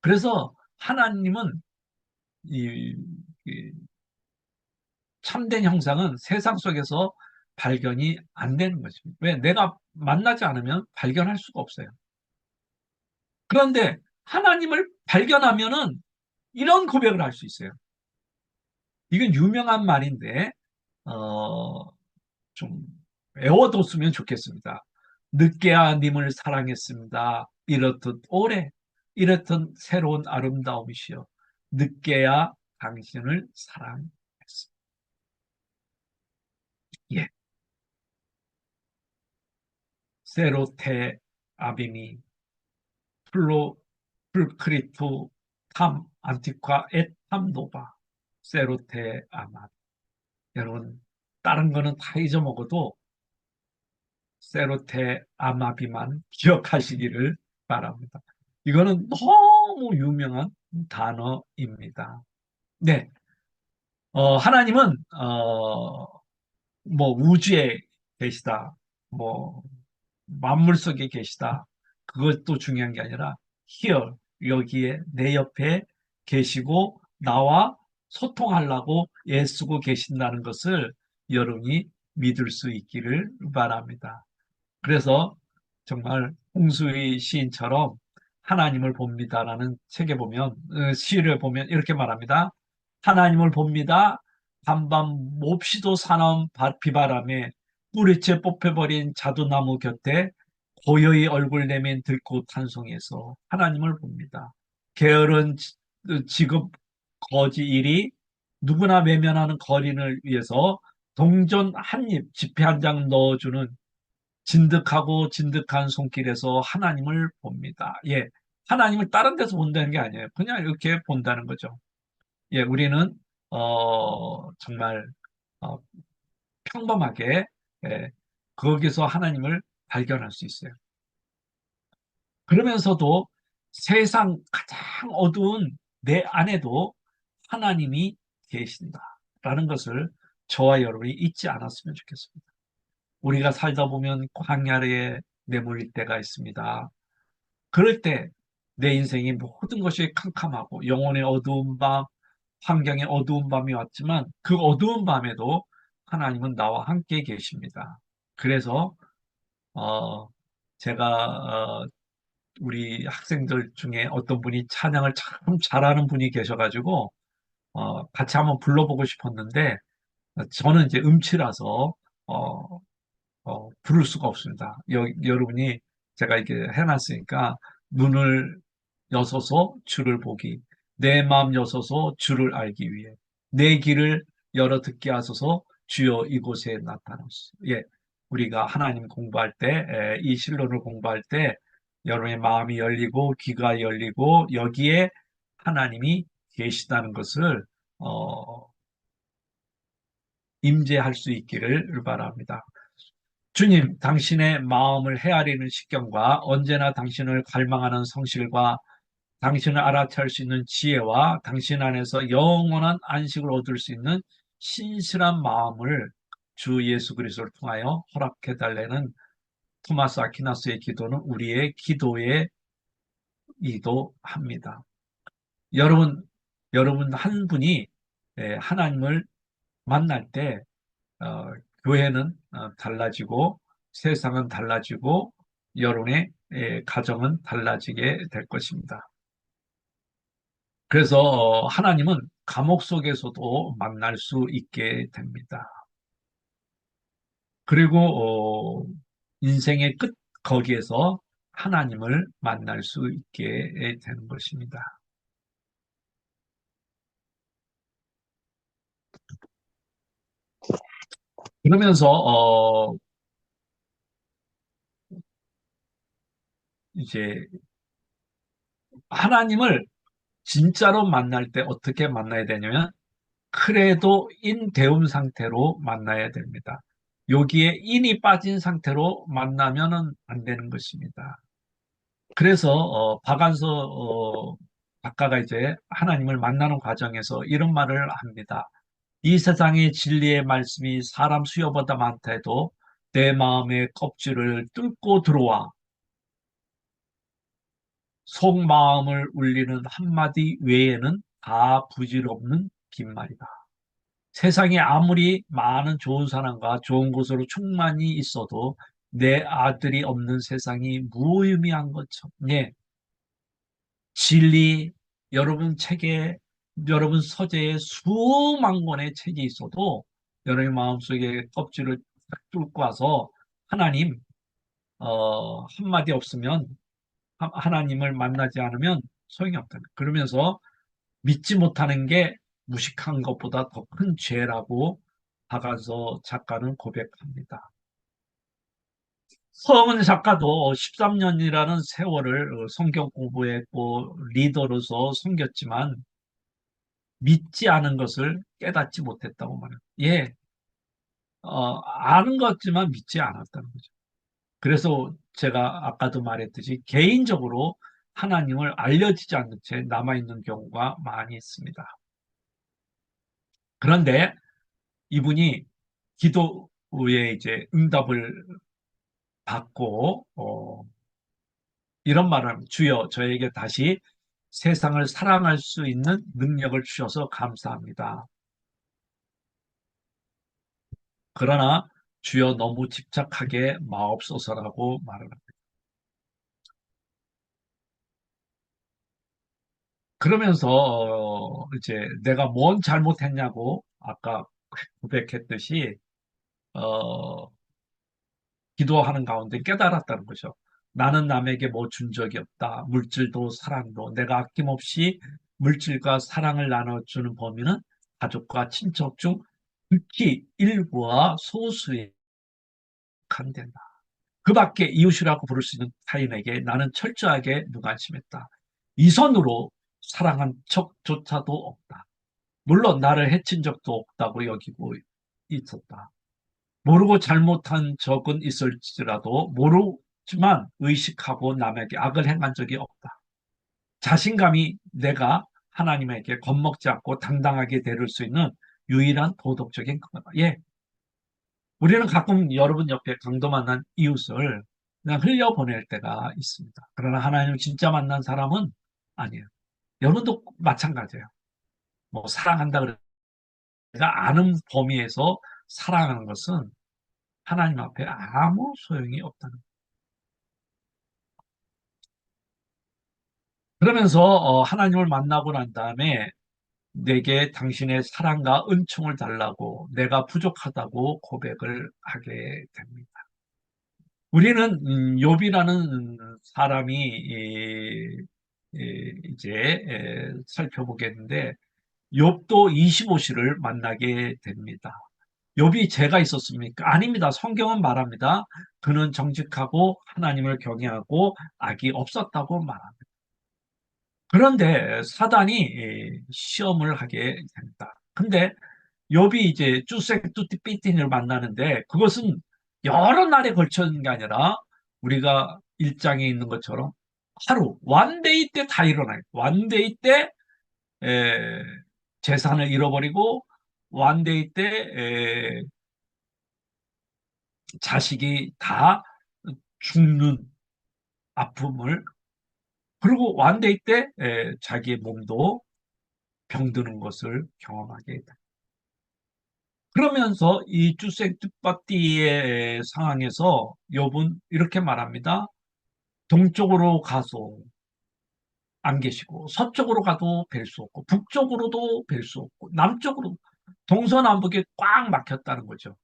A: 그래서 하나님은 이 참된 형상은 세상 속에서 발견이 안 되는 것입니다. 왜? 내가 만나지 않으면 발견할 수가 없어요. 그런데 하나님을 발견하면은 이런 고백을 할 수 있어요. 이건 유명한 말인데, 어, 좀 외워뒀으면 좋겠습니다. 늦게야 님을 사랑했습니다. 이렇듯 오래, 이렇듯 새로운 아름다움이시여. 늦게야 당신을 사랑했습니다. 예. 세로테 아비미 플로 풀크리투 탐 안티과 에탐 노바 세로테 아마. 여러분, 다른 거는 다 잊어먹어도 세로테 아마비만 기억하시기를 바랍니다. 이거는 너무 유명한 단어입니다. 네, 하나님은 뭐 우주에 계시다, 뭐 만물 속에 계시다. 그것도 중요한 게 아니라 here 여기에 내 옆에 계시고 나와 소통하려고 애쓰고 계신다는 것을 여러분이 믿을 수 있기를 바랍니다. 그래서 정말 홍수의 시인처럼 하나님을 봅니다라는 책에 보면 시를 보면 이렇게 말합니다. 하나님을 봅니다. 밤밤 몹시도 사나운 비바람에 뿌리채 뽑혀버린 자두나무 곁에 고요히 얼굴 내민 들꽃 한 송이에서 하나님을 봅니다. 게으른 직업 거지 일이 누구나 외면하는 거린을 위해서 동전 한 입, 지폐 한 장 넣어주는 진득하고 진득한 손길에서 하나님을 봅니다. 예, 하나님을 다른 데서 본다는 게 아니에요. 그냥 이렇게 본다는 거죠. 예, 우리는 정말 어, 평범하게 예, 거기서 하나님을 발견할 수 있어요. 그러면서도 세상 가장 어두운 내 안에도 하나님이 계신다라는 것을 저와 여러분이 잊지 않았으면 좋겠습니다. 우리가 살다 보면 광야에 내몰릴 때가 있습니다. 그럴 때 내 인생의 모든 것이 캄캄하고 영혼의 어두운 밤, 환경의 어두운 밤이 왔지만 그 어두운 밤에도 하나님은 나와 함께 계십니다. 그래서 어, 제가 우리 학생들 중에 어떤 분이 찬양을 참 잘하는 분이 계셔가지고 같이 한번 불러보고 싶었는데 저는 이제 음치라서 어, 부를 수가 없습니다. 여러분이 제가 이렇게 해놨으니까 눈을 여서서 주를 보기, 내 마음 여서서 주를 알기 위해 내 귀를 열어 듣게 하소서 주여 이곳에 나타나소서. 예, 우리가 하나님 공부할 때, 이 신론을 공부할 때 여러분의 마음이 열리고 귀가 열리고 여기에 하나님이 계시다는 것을 어, 임재할 수 있기를 바랍니다. 주님, 당신의 마음을 헤아리는 식견과 언제나 당신을 갈망하는 성실과 당신을 알아챌 수 있는 지혜와 당신 안에서 영원한 안식을 얻을 수 있는 신실한 마음을 주 예수 그리스도를 통하여 허락해 달라는 토마스 아퀴나스의 기도는 우리의 기도의 이도합니다. 여러분, 여러분 한 분이 하나님을 만날 때 어, 교회는 달라지고 세상은 달라지고 여론의 가정은 달라지게 될 것입니다. 그래서 하나님은 감옥 속에서도 만날 수 있게 됩니다. 그리고 인생의 끝 거기에서 하나님을 만날 수 있게 되는 것입니다. 그러면서 이제 하나님을 진짜로 만날 때 어떻게 만나야 되냐면 크레도 인 대움 상태로 만나야 됩니다. 여기에 인이 빠진 상태로 만나면은 안 되는 것입니다. 그래서 박완서 작가가 이제 하나님을 만나는 과정에서 이런 말을 합니다. 이 세상의 진리의 말씀이 사람 수요보다 많다 해도 내 마음의 껍질을 뚫고 들어와 속마음을 울리는 한마디 외에는 다 부질없는 빈말이다. 세상에 아무리 많은 좋은 사람과 좋은 곳으로 충만히 있어도 내 아들이 없는 세상이 무의미한 것처럼, 예, 진리, 여러분 책에, 여러분 서재에 수만 권의 책이 있어도 여러분 마음속에 껍질을 딱 뚫고 와서 하나님, 한마디 없으면, 하나님을 만나지 않으면 소용이 없다. 그러면서 믿지 못하는 게 무식한 것보다 더 큰 죄라고 박완서 작가는 고백합니다. 서은 작가도 13년이라는 세월을 성경 공부했고 리더로서 섬겼지만 믿지 않은 것을 깨닫지 못했다고 말해요. 예, 아는 것 같지만 믿지 않았다는 거죠. 그래서 제가 아까도 말했듯이 개인적으로 하나님을 알려지지 않는 채 남아있는 경우가 많이 있습니다. 그런데 이분이 기도에 이제 응답을 받고, 이런 말을 합니다. 주여, 저에게 다시 세상을 사랑할 수 있는 능력을 주셔서 감사합니다. 그러나 주여 너무 집착하게 마옵소서라고 말을 합니다. 그러면서 이제 내가 뭔 잘못했냐고 아까 고백했듯이 어, 기도하는 가운데 깨달았다는 거죠. 나는 남에게 뭐 준 적이 없다. 물질도 사랑도 내가 아낌없이 물질과 사랑을 나눠주는 범위는 가족과 친척 중 극히 일부와 소수에 한된다. 그 밖에 이웃이라고 부를 수 있는 타인에게 나는 철저하게 무관심했다. 이 선으로 사랑한 척조차도 없다. 물론 나를 해친 적도 없다고 여기고 있었다. 모르고 잘못한 적은 있을지라도 모르지만 의식하고 남에게 악을 행한 적이 없다. 자신감이 내가 하나님에게 겁먹지 않고 당당하게 대를 수 있는 유일한 도덕적인 거다. 예, 우리는 가끔 여러분 옆에 강도 만난 이웃을 그냥 흘려보낼 때가 있습니다. 그러나 하나님을 진짜 만난 사람은 아니에요. 여러분도 마찬가지예요. 뭐 사랑한다 그래 내가 아는 범위에서 사랑하는 것은 하나님 앞에 아무 소용이 없다는 거예요. 그러면서 하나님을 만나고 난 다음에 내게 당신의 사랑과 은총을 달라고 내가 부족하다고 고백을 하게 됩니다. 우리는 욥이라는 사람이 이제 살펴보겠는데 욥도 25시를 만나게 됩니다. 욥이 죄가 있었습니까? 아닙니다. 성경은 말합니다. 그는 정직하고 하나님을 경외하고 악이 없었다고 말합니다. 그런데 사단이 시험을 하게 됩니다. 근데 욥이 이제 쭈색 뚜띠 만나는데 그것은 여러 날에 걸쳐 있는 게 아니라 우리가 일장에 있는 것처럼 하루 완데이 때 다 일어나요. 완데이 때 에, 재산을 잃어버리고 완데이 때 자식이 다 죽는 아픔을 그리고 완데이 때 자기의 몸도 병드는 것을 경험하게 됩니다. 그러면서 이 주색 뜻밭디의 상황에서 욥은 이렇게 말합니다. 동쪽으로 가서 안 계시고 서쪽으로 가도 뵐 수 없고 북쪽으로도 뵐 수 없고 남쪽으로 동서남북에 꽉 막혔다는 거죠.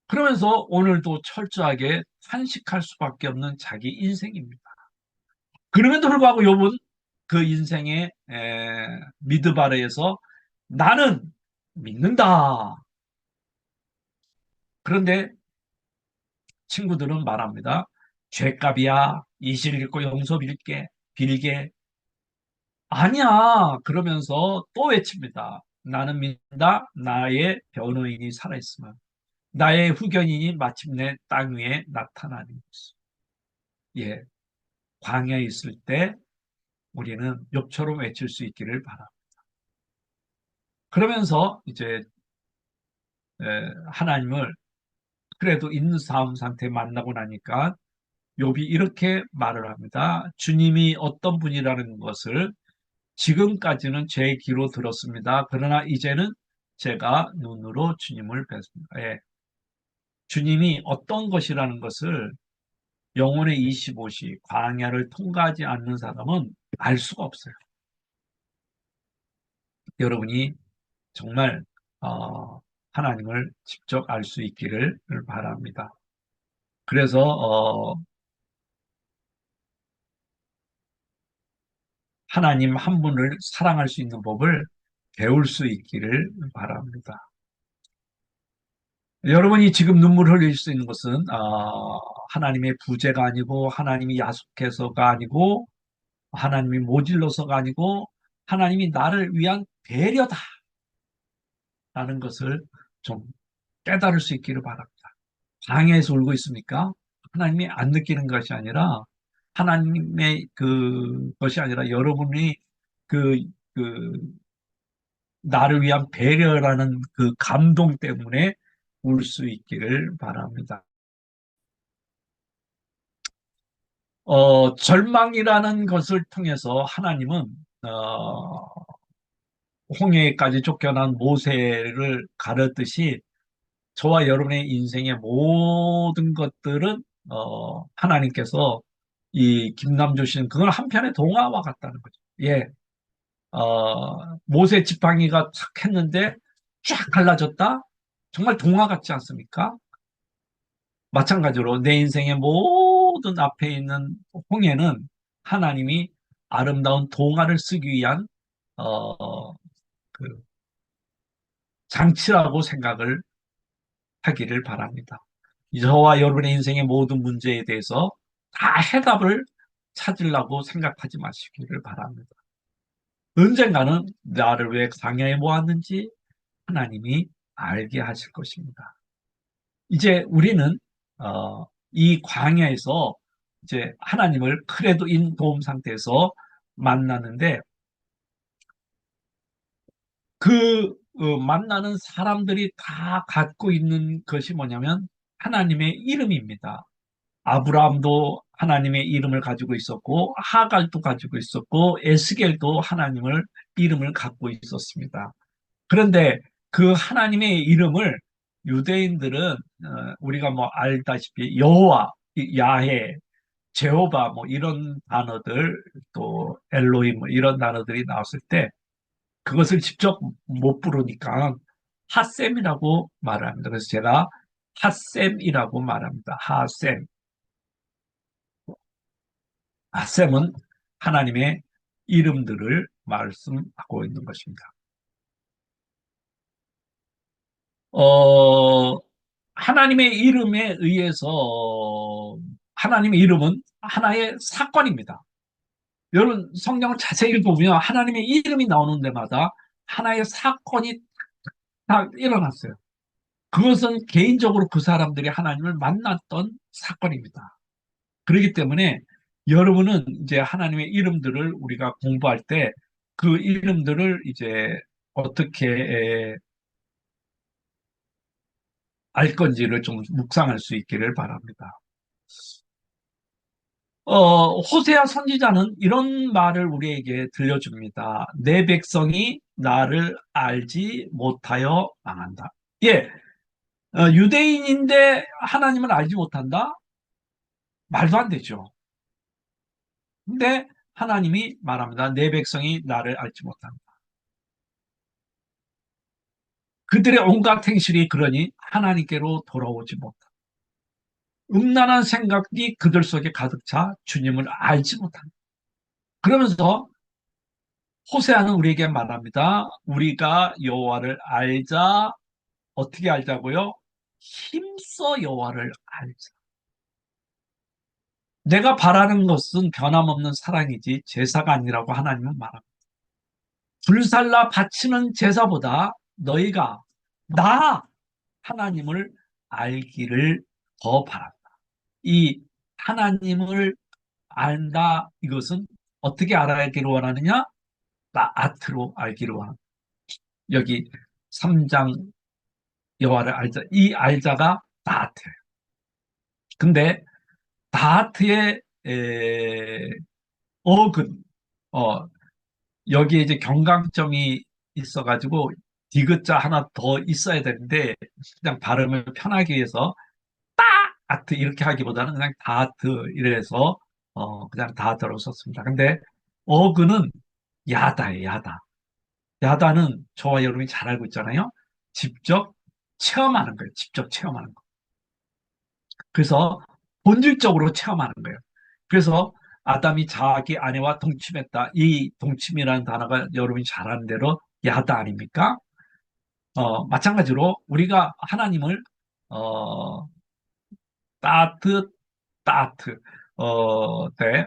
A: 그러면서 오늘도 철저하게 탄식할 수밖에 없는 자기 인생입니다. 그럼에도 불구하고 욥은 그 인생의 미드바레에서 나는 믿는다. 그런데 친구들은 말합니다. 죄값이야. 이실 읽고 용서 빌게. 아니야. 그러면서 또 외칩니다. 나는 믿는다. 나의 변호인이 살아있으면. 나의 후견인이 마침내 땅 위에 나타나는 것이. 예. 광야에 있을 때 우리는 욥처럼 외칠 수 있기를 바랍니다. 그러면서 이제 하나님을 그래도 있는 삶 상태 만나고 나니까 욥이 이렇게 말을 합니다. 주님이 어떤 분이라는 것을 지금까지는 제 귀로 들었습니다. 그러나 이제는 제가 눈으로 주님을 뵀습니다. 예. 주님이 어떤 것이라는 것을 영혼의 25시 광야를 통과하지 않는 사람은 알 수가 없어요. 여러분이 정말 하나님을 직접 알 수 있기를 바랍니다. 그래서 하나님 한 분을 사랑할 수 있는 법을 배울 수 있기를 바랍니다. 여러분이 지금 눈물 흘릴 수 있는 것은 하나님의 부재가 아니고 하나님이 야속해서가 아니고 하나님이 모질러서가 아니고 하나님이 나를 위한 배려다라는 것을 좀 깨달을 수 있기를 바랍니다. 방에서 울고 있습니까? 하나님이 안 느끼는 것이 아니라 하나님의 그것이 아니라 여러분이 그, 그 나를 위한 배려라는 그 감동 때문에 울 수 있기를 바랍니다. 절망이라는 것을 통해서 하나님은 홍해까지 쫓겨난 모세를 가르듯이 저와 여러분의 인생의 모든 것들은 하나님께서 이 김남조 씨는 그걸 한편의 동화와 같다는 거죠. 예, 모세 지팡이가 탁 했는데 쫙 갈라졌다? 정말 동화 같지 않습니까? 마찬가지로 내 인생의 모든 앞에 있는 홍해는 하나님이 아름다운 동화를 쓰기 위한 그 장치라고 생각을 하기를 바랍니다. 저와 여러분의 인생의 모든 문제에 대해서 다 해답을 찾으려고 생각하지 마시기를 바랍니다. 언젠가는 나를 왜 광야에 모았는지 하나님이 알게 하실 것입니다. 이제 우리는 이 광야에서 이제 하나님을 크레도 인 도움 상태에서 만나는데 그 만나는 사람들이 다 갖고 있는 것이 뭐냐면 하나님의 이름입니다. 아브라함도 하나님의 이름을 가지고 있었고 하갈도 가지고 있었고 에스겔도 하나님을 이름을 갖고 있었습니다. 그런데 그 하나님의 이름을 유대인들은 우리가 뭐 알다시피 여호와, 야해, 제호바 뭐 이런 단어들 또 엘로힘 뭐 이런 단어들이 나왔을 때 그것을 직접 못 부르니까 핫셈이라고 말을 합니다. 그래서 제가 핫셈이라고 말합니다. 핫셈. 핫셈은 하나님의 이름들을 말씀하고 있는 것입니다. 어, 하나님의 이름에 의해서 하나님의 이름은 하나의 사건입니다. 여러분 성경을 자세히 보면 하나님의 이름이 나오는 데마다 하나의 사건이 다 일어났어요. 그것은 개인적으로 그 사람들이 하나님을 만났던 사건입니다. 그렇기 때문에 여러분은 이제 하나님의 이름들을 우리가 공부할 때 그 이름들을 이제 어떻게 알 건지를 좀 묵상할 수 있기를 바랍니다. 호세아 선지자는 이런 말을 우리에게 들려줍니다. 내 백성이 나를 알지 못하여 망한다. 예, 유대인인데 하나님을 알지 못한다? 말도 안 되죠. 근데 하나님이 말합니다. 내 백성이 나를 알지 못한다. 그들의 온갖 행실이 그러니 하나님께로 돌아오지 못한다. 음란한 생각이 그들 속에 가득 차 주님을 알지 못한다. 그러면서 호세아는 우리에게 말합니다. 우리가 여호와를 알자. 어떻게 알자고요? 힘써 여호와를 알자. 내가 바라는 것은 변함없는 사랑이지 제사가 아니라고 하나님은 말합니다. 불살라 바치는 제사보다 너희가 나 하나님을 알기를 더 바란다. 이 하나님을 안다 이것은 어떻게 알기를 원하느냐? 나아트로 알기를 원한다. 여기 3장 여호와를 알자. 이 알자가 나아트예요. 근데 나아트의 어근 여기에 이제 경강점이 있어가지고 디귿자 하나 더 있어야 되는데 그냥 발음을 편하기 위해서 아트 이렇게 하기보다는 그냥 다트 이래서 그냥 다트로 썼습니다. 근데 어그는 야다예요, 야다. 야다는 저와 여러분이 잘 알고 있잖아요. 직접 체험하는 거예요. 직접 체험하는 거. 그래서 본질적으로 체험하는 거예요. 그래서 아담이 자기 아내와 동침했다. 이 동침이라는 단어가 여러분이 잘 아는 대로 야다 아닙니까? 마찬가지로 우리가 하나님을 어, 따뜻 따뜻 때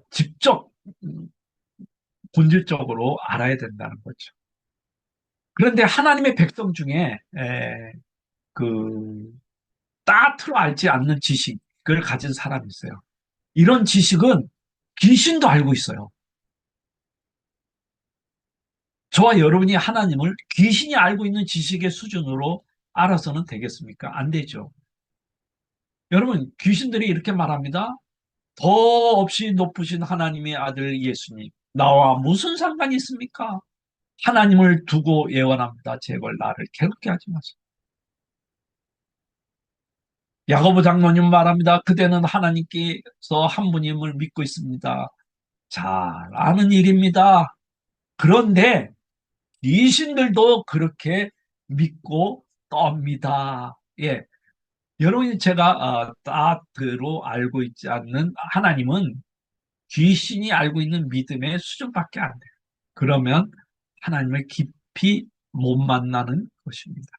A: 직접 본질적으로 알아야 된다는 거죠. 그런데 하나님의 백성 중에 그 따트로 알지 않는 지식을 가진 사람이 있어요. 이런 지식은 귀신도 알고 있어요. 저와 여러분이 하나님을 귀신이 알고 있는 지식의 수준으로 알아서는 되겠습니까? 안 되죠. 여러분, 귀신들이 이렇게 말합니다. 더 없이 높으신 하나님의 아들 예수님, 나와 무슨 상관이 있습니까? 하나님을 두고 예언합니다. 제발 나를 괴롭게 하지 마세요. 야고보 장로님 말합니다. 그대는 하나님께서 한 분임을 믿고 있습니다. 잘 아는 일입니다. 그런데 귀신들도 그렇게 믿고 떱니다. 예. 여러분이 제가 따드로 알고 있지 않는 하나님은 귀신이 알고 있는 믿음의 수준밖에 안 돼요. 그러면 하나님을 깊이 못 만나는 것입니다.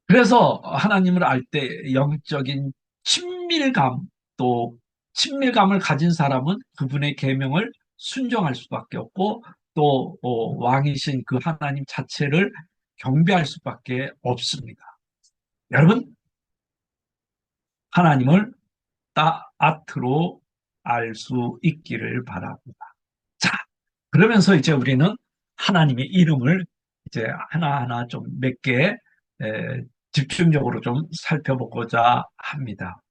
A: 그래서 하나님을 알 때 영적인 친밀감, 또 친밀감을 가진 사람은 그분의 계명을 순종할 수밖에 없고 또 왕이신 그 하나님 자체를 경배할 수밖에 없습니다. 여러분, 하나님을 따앗으로 알 수 있기를 바랍니다. 자, 그러면서 이제 우리는 하나님의 이름을 이제 하나하나 좀 몇 개 집중적으로 좀 살펴보고자 합니다.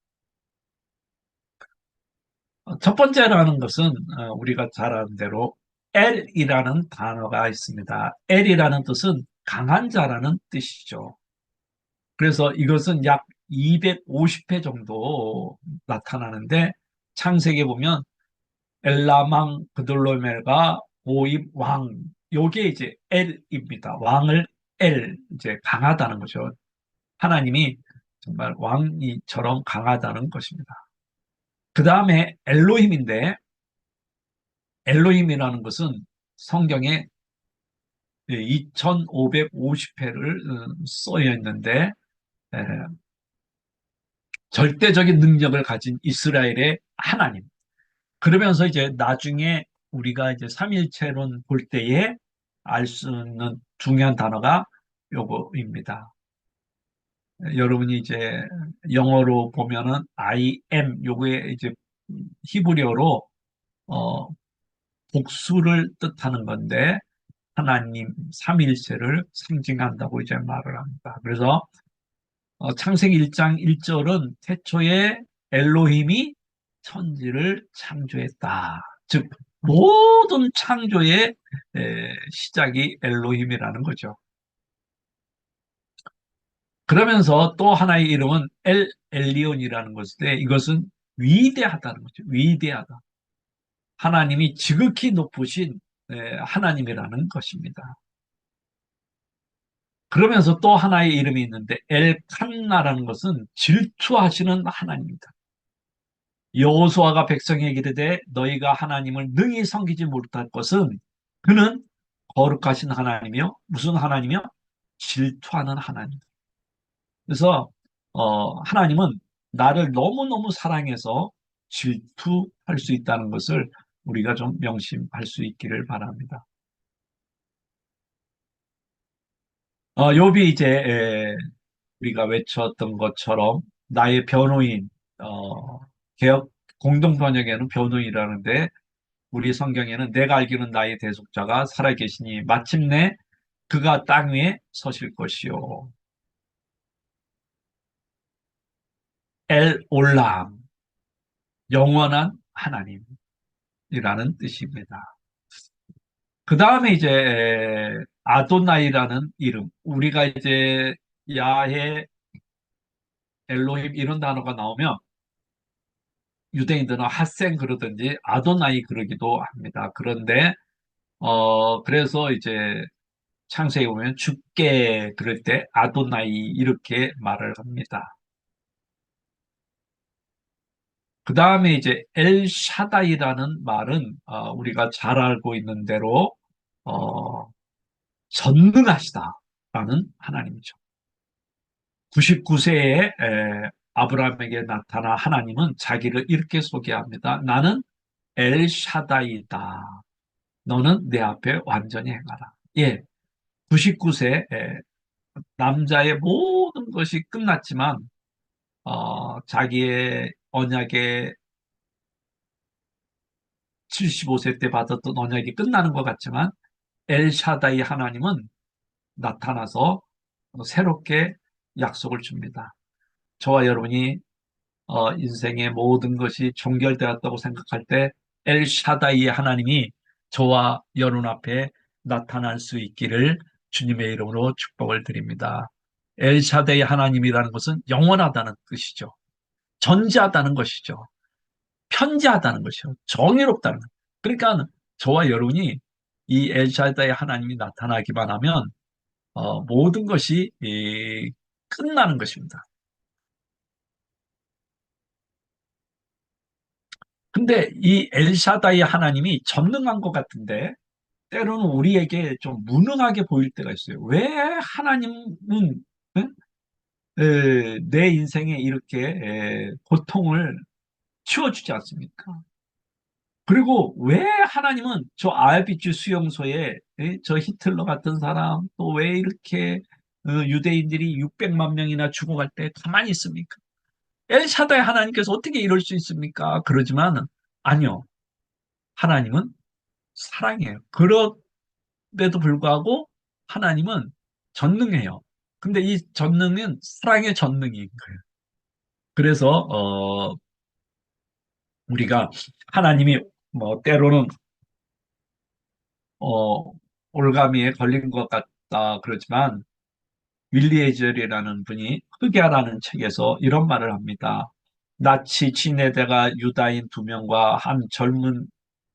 A: 첫 번째라는 것은 우리가 잘 아는 대로 엘이라는 단어가 있습니다. 엘이라는 뜻은 강한 자라는 뜻이죠. 그래서 이것은 약 250회 정도 나타나는데 창세기에 보면 엘라망 그돌로멜가 오입 왕 요게 이제 엘입니다. 왕을 이제 강하다는 거죠. 하나님이 정말 왕이처럼 강하다는 것입니다. 그 다음에 엘로힘인데 엘로힘이라는 것은 성경에 2550회를 써여 있는데 절대적인 능력을 가진 이스라엘의 하나님. 그러면서 이제 나중에 우리가 이제 삼일체론 볼 때에 알 수 있는 중요한 단어가 요거입니다. 여러분이 이제 영어로 보면은 I am 요거에 이제 히브리어로 어, 복수를 뜻하는 건데 하나님 삼일체를 상징한다고 이제 말을 합니다. 그래서 창세기 1장 1절은 태초에 엘로힘이 천지를 창조했다. 즉 모든 창조의 시작이 엘로힘이라는 거죠. 그러면서 또 하나의 이름은 엘리온이라는 것인데 이것은 위대하다는 거죠. 위대하다. 하나님이 지극히 높으신 하나님이라는 것입니다. 그러면서 또 하나의 이름이 있는데 엘칸나라는 것은 질투하시는 하나님입니다. 여호수아가 백성에게 이르되 너희가 하나님을 능히 섬기지 못할 것은 그는 거룩하신 하나님이요 무슨 하나님이요 질투하는 하나님. 그래서 하나님은 나를 너무너무 사랑해서 질투할 수 있다는 것을 우리가 좀 명심할 수 있기를 바랍니다. 욥이 이제 우리가 외쳤던 것처럼 나의 변호인 개혁 공동 번역에는 변호인이라는데 우리 성경에는 내가 알기는 나의 대속자가 살아계시니 마침내 그가 땅 위에 서실 것이요. 엘 올람 영원한 하나님이라는 뜻입니다. 그 다음에 이제 아도나이라는 이름. 우리가 이제 야해, 엘로힘 이런 단어가 나오면 유대인들은 핫생 그러든지 아도나이 그러기도 합니다. 그런데 그래서 이제 창세기 보면 주께 그럴 때 아도나이 이렇게 말을 합니다. 그 다음에 이제 엘샤다이라는 말은 우리가 잘 알고 있는 대로 어, 전능하시다라는 하나님이죠. 99세에 아브라함에게 나타나 하나님은 자기를 이렇게 소개합니다. 나는 엘샤다이다. 너는 내 앞에 완전히 행하라. 예, 99세 남자의 모든 것이 끝났지만 자기의 언약의 75세 때 받았던 언약이 끝나는 것 같지만 엘샤다이 하나님은 나타나서 새롭게 약속을 줍니다. 저와 여러분이 인생의 모든 것이 종결되었다고 생각할 때 엘샤다이의 하나님이 저와 여러분 앞에 나타날 수 있기를 주님의 이름으로 축복을 드립니다. 엘샤다이 하나님이라는 것은 영원하다는 뜻이죠. 전지하다는 것이죠. 편지하다는 것이요. 정의롭다는 것. 그러니까 저와 여러분이 이 엘샤다의 하나님이 나타나기만 하면 모든 것이 끝나는 것입니다. 근데 이 엘샤다의 하나님이 전능한 것 같은데 때로는 우리에게 좀 무능하게 보일 때가 있어요. 왜 하나님은 응? 내 인생에 이렇게 고통을 치워주지 않습니까? 그리고 왜 하나님은 저 아알비주 수용소에 저 히틀러 같은 사람 또 왜 이렇게 유대인들이 600만 명이나 죽어갈 때 가만히 있습니까? 엘샤다의 하나님께서 어떻게 이럴 수 있습니까? 그러지만 아니요. 하나님은 사랑이에요. 그런데도 불구하고 하나님은 전능해요. 근데 이 전능은 사랑의 전능인 거예요. 그래서 우리가 하나님이 뭐 때로는 어, 올가미에 걸린 것 같다 그러지만 윌리에젤이라는 분이 흑야라는 책에서 이런 말을 합니다. 나치 진해대가 유다인 두 명과 한 젊은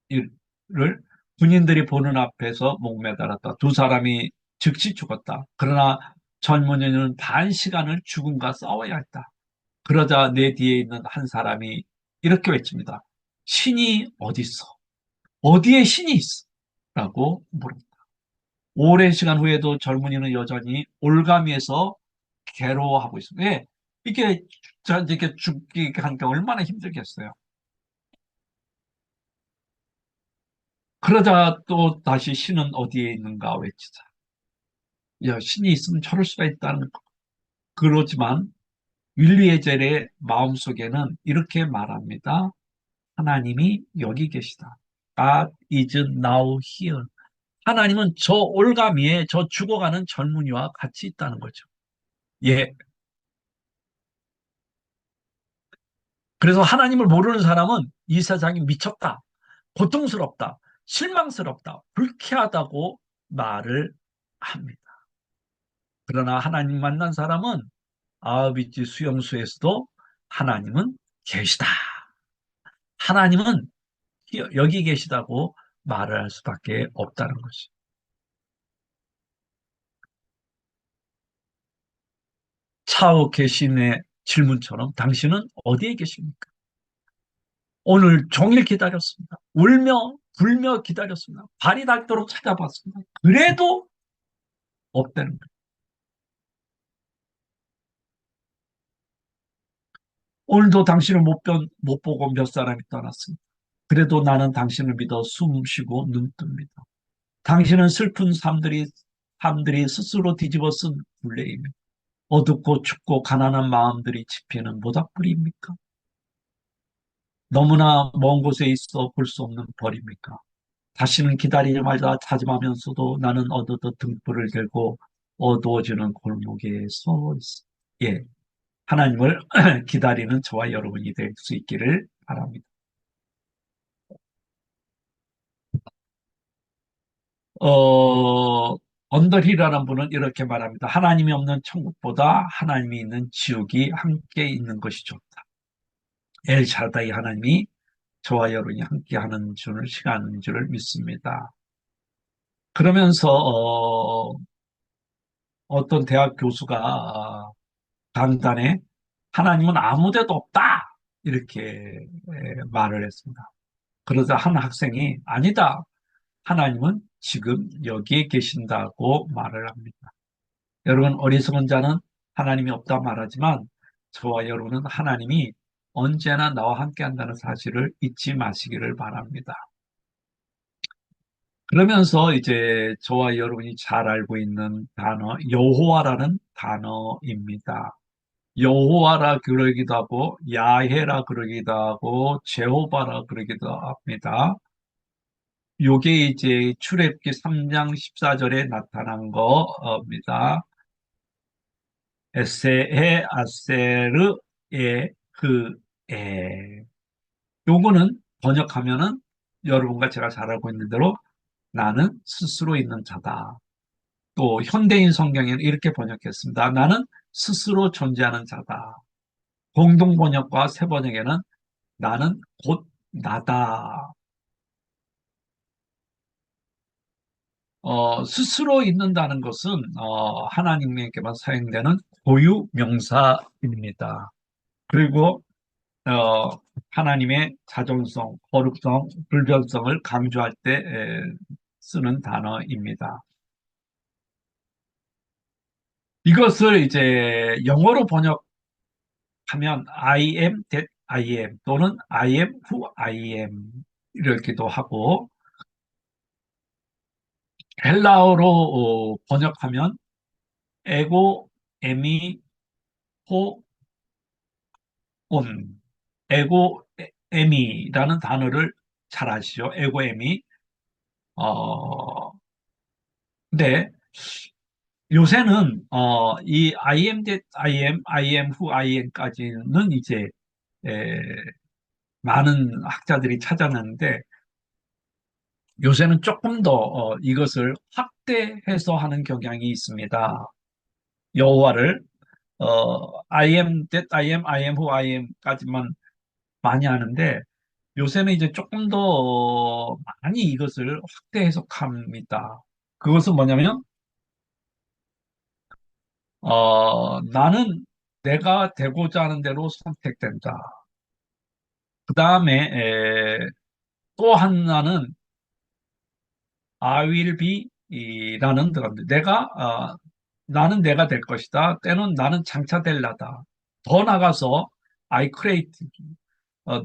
A: 이를 군인들이 보는 앞에서 목매달았다. 두 사람이 즉시 죽었다. 그러나 젊은이는 반 시간을 죽음과 싸워야 했다. 그러자 내 뒤에 있는 한 사람이 이렇게 외칩니다. 신이 어디 있어? 어디에 신이 있어? 라고 물었다. 오랜 시간 후에도 젊은이는 여전히 올가미에서 괴로워하고 있습니다. 예, 이게 이렇게 죽기 하니까 얼마나 힘들겠어요. 그러자 또 다시 신은 어디에 있는가 외치자. 야, 신이 있으면 저럴 수가 있다는 거. 그러지만 윌리에젤의 마음속에는 이렇게 말합니다. 하나님이 여기 계시다. God is now here. 하나님은 저 올가미에 저 죽어가는 젊은이와 같이 있다는 거죠. 예. 그래서 하나님을 모르는 사람은 이 세상이 미쳤다, 고통스럽다, 실망스럽다, 불쾌하다고 말을 합니다. 그러나 하나님 만난 사람은 아비지 수용소에서도 하나님은 계시다. 하나님은 여기 계시다고 말을 할 수밖에 없다는 것이. 차오케 신의 질문처럼 당신은 어디에 계십니까? 오늘 종일 기다렸습니다. 울며 불며 기다렸습니다. 발이 닳도록 찾아봤습니다. 그래도 없다는 거예요. 오늘도 당신을 못 보고 몇 사람이 떠났습니다. 그래도 나는 당신을 믿어 숨 쉬고 눈 뜹니다. 당신은 슬픈 삶들이 스스로 뒤집어 쓴 굴레이며 어둡고 춥고 가난한 마음들이 지피는 모닥불이입니까? 너무나 먼 곳에 있어 볼 수 없는 벌입니까? 다시는 기다리자마자 다짐하면서도 나는 어느덧 등불을 들고 어두워지는 골목에 서 있어. 예, 하나님을 기다리는 저와 여러분이 될 수 있기를 바랍니다. 어, 언더힐이라는 분은 이렇게 말합니다. 하나님이 없는 천국보다 하나님이 있는 지옥이 함께 있는 것이 좋다. 엘샤다이 하나님이 저와 여러분이 함께하는 주는 시간인 줄을 믿습니다. 그러면서 어떤 대학 교수가 강단에 하나님은 아무 데도 없다 이렇게 말을 했습니다. 그러자 한 학생이 아니다. 하나님은 지금 여기에 계신다고 말을 합니다. 여러분 어리석은 자는 하나님이 없다 말하지만 저와 여러분은 하나님이 언제나 나와 함께 한다는 사실을 잊지 마시기를 바랍니다. 그러면서 이제 저와 여러분이 잘 알고 있는 단어 여호와라는 단어입니다. 여호와라 그러기도 하고 야헤라 그러기도 하고 제호바라 그러기도 합니다. 요게 이제 출애굽기 3장 14절에 나타난 거입니다. 에세에 아세르 에흐에 요거는 번역하면은 여러분과 제가 잘 알고 있는 대로 나는 스스로 있는 자다. 또 현대인 성경에는 이렇게 번역했습니다. 나는 스스로 존재하는 자다. 공동 번역과 새 번역에는 나는 곧 나다. 스스로 있는다는 것은 하나님에게만 사용되는 고유 명사입니다. 그리고 어, 하나님의 자존성, 거룩성, 불변성을 강조할 때 쓰는 단어입니다. 이것을 이제 영어로 번역하면 I am that I am 또는 I am who I am 이렇게도 하고 헬라어로 번역하면 에고 에미 호 온, 에고 에미라는 단어를 잘 아시죠? 에고 에미. 어, 근데 요새는 이 I am that I am who I am까지는 이제 에, 많은 학자들이 찾아냈는데 요새는 조금 더 이것을 확대해서 하는 경향이 있습니다. 여호와를 I am that I am who I am까지만 많이 하는데 요새는 이제 조금 더 많이 이것을 확대 해석합니다. 그것은 뭐냐면 나는 내가 되고자 하는 대로 선택된다. 그 다음에 또 하나는 I will be 라는 들어갑니다. 나는 내가 될 것이다. 때는 나는 장차될라다. 더 나가서 I create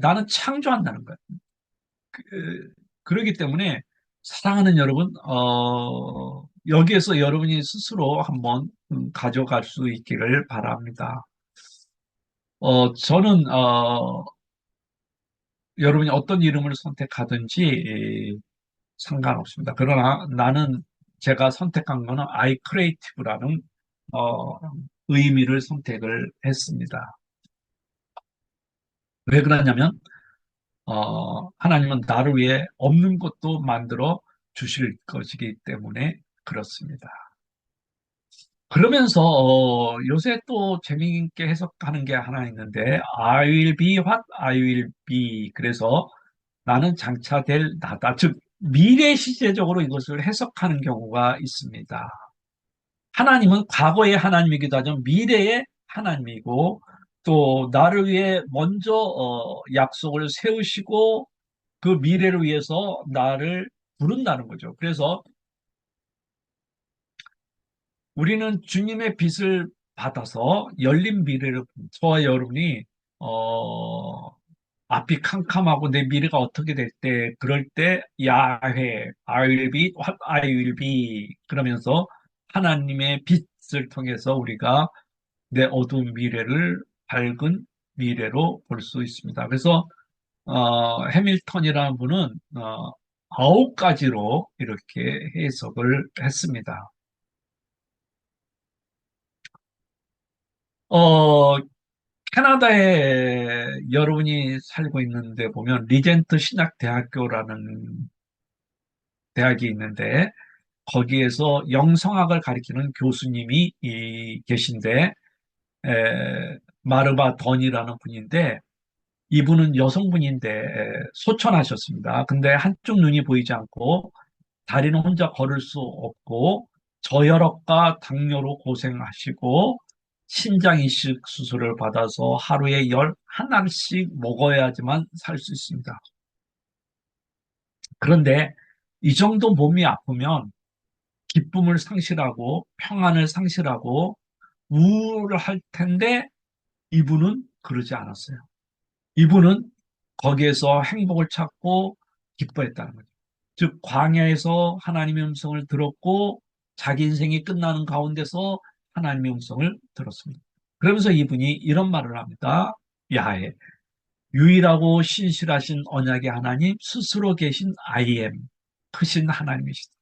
A: 나는 창조한다는 거예요. 그러기 때문에 사랑하는 여러분, 여기에서 여러분이 스스로 한번 가져갈 수 있기를 바랍니다. 저는 여러분이 어떤 이름을 선택하든지 상관없습니다. 그러나 나는 제가 선택한 거는 I creative라는 어, 의미를 선택을 했습니다. 왜 그러냐면 하나님은 나를 위해 없는 것도 만들어 주실 것이기 때문에 그렇습니다. 그러면서 요새 또 재미있게 해석하는 게 하나 있는데 I will be what I will be. 그래서 나는 장차 될 나다. 즉 미래 시제적으로 이것을 해석하는 경우가 있습니다. 하나님은 과거의 하나님이기도 하지만 미래의 하나님이고 또 나를 위해 먼저 약속을 세우시고 그 미래를 위해서 나를 부른다는 거죠. 그래서 우리는 주님의 빛을 받아서 열린 미래를 저와 여러분이 어, 앞이 캄캄하고 내 미래가 어떻게 될 때 그럴 때 야훼 I will be what I will be 그러면서 하나님의 빛을 통해서 우리가 내 어두운 미래를 밝은 미래로 볼 수 있습니다. 그래서 해밀턴이라는 분은 9가지로 이렇게 해석을 했습니다. 어, 캐나다에 여러분이 살고 있는데 보면 리젠트 신학대학교라는 대학이 있는데 거기에서 영성학을 가리키는 교수님이 계신데, 마르바 던이라는 분인데, 이분은 여성분인데 소천하셨습니다. 근데 한쪽 눈이 보이지 않고 다리는 혼자 걸을 수 없고 저혈압과 당뇨로 고생하시고 신장 이식 수술을 받아서 하루에 11알씩 먹어야지만 살 수 있습니다. 그런데 이 정도 몸이 아프면 기쁨을 상실하고 평안을 상실하고 우울을 할 텐데 이분은 그러지 않았어요. 이분은 거기에서 행복을 찾고 기뻐했다는 거죠. 즉, 광야에서 하나님의 음성을 들었고 자기 인생이 끝나는 가운데서 하나님의 음성을 들었습니다. 그러면서 이분이 이런 말을 합니다. 야훼, 유일하고 신실하신 언약의 하나님, 스스로 계신 I am, 크신 하나님이시다.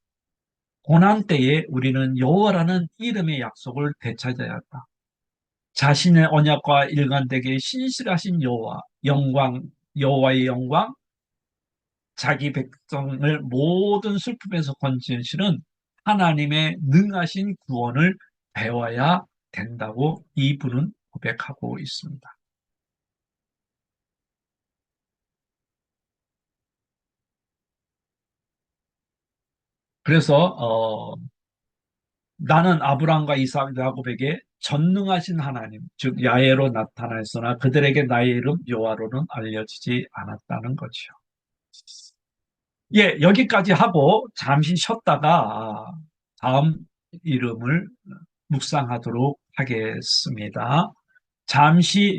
A: 고난 때에 우리는 여호와라는 이름의 약속을 되찾아야 한다. 자신의 언약과 일관되게 신실하신 여호와, 영광, 여호와의 영광, 자기 백성을 모든 슬픔에서 건지시는 하나님의 능하신 구원을 배워야 된다고 이분은 고백하고 있습니다. 그래서 나는 아브라함과 이삭, 야곱에게 전능하신 하나님, 즉 야훼로 나타나였으나 그들에게 나의 이름 여호와로는 알려지지 않았다는 거죠. 예, 여기까지 하고 잠시 쉬었다가 다음 이름을 묵상하도록 하겠습니다. 잠시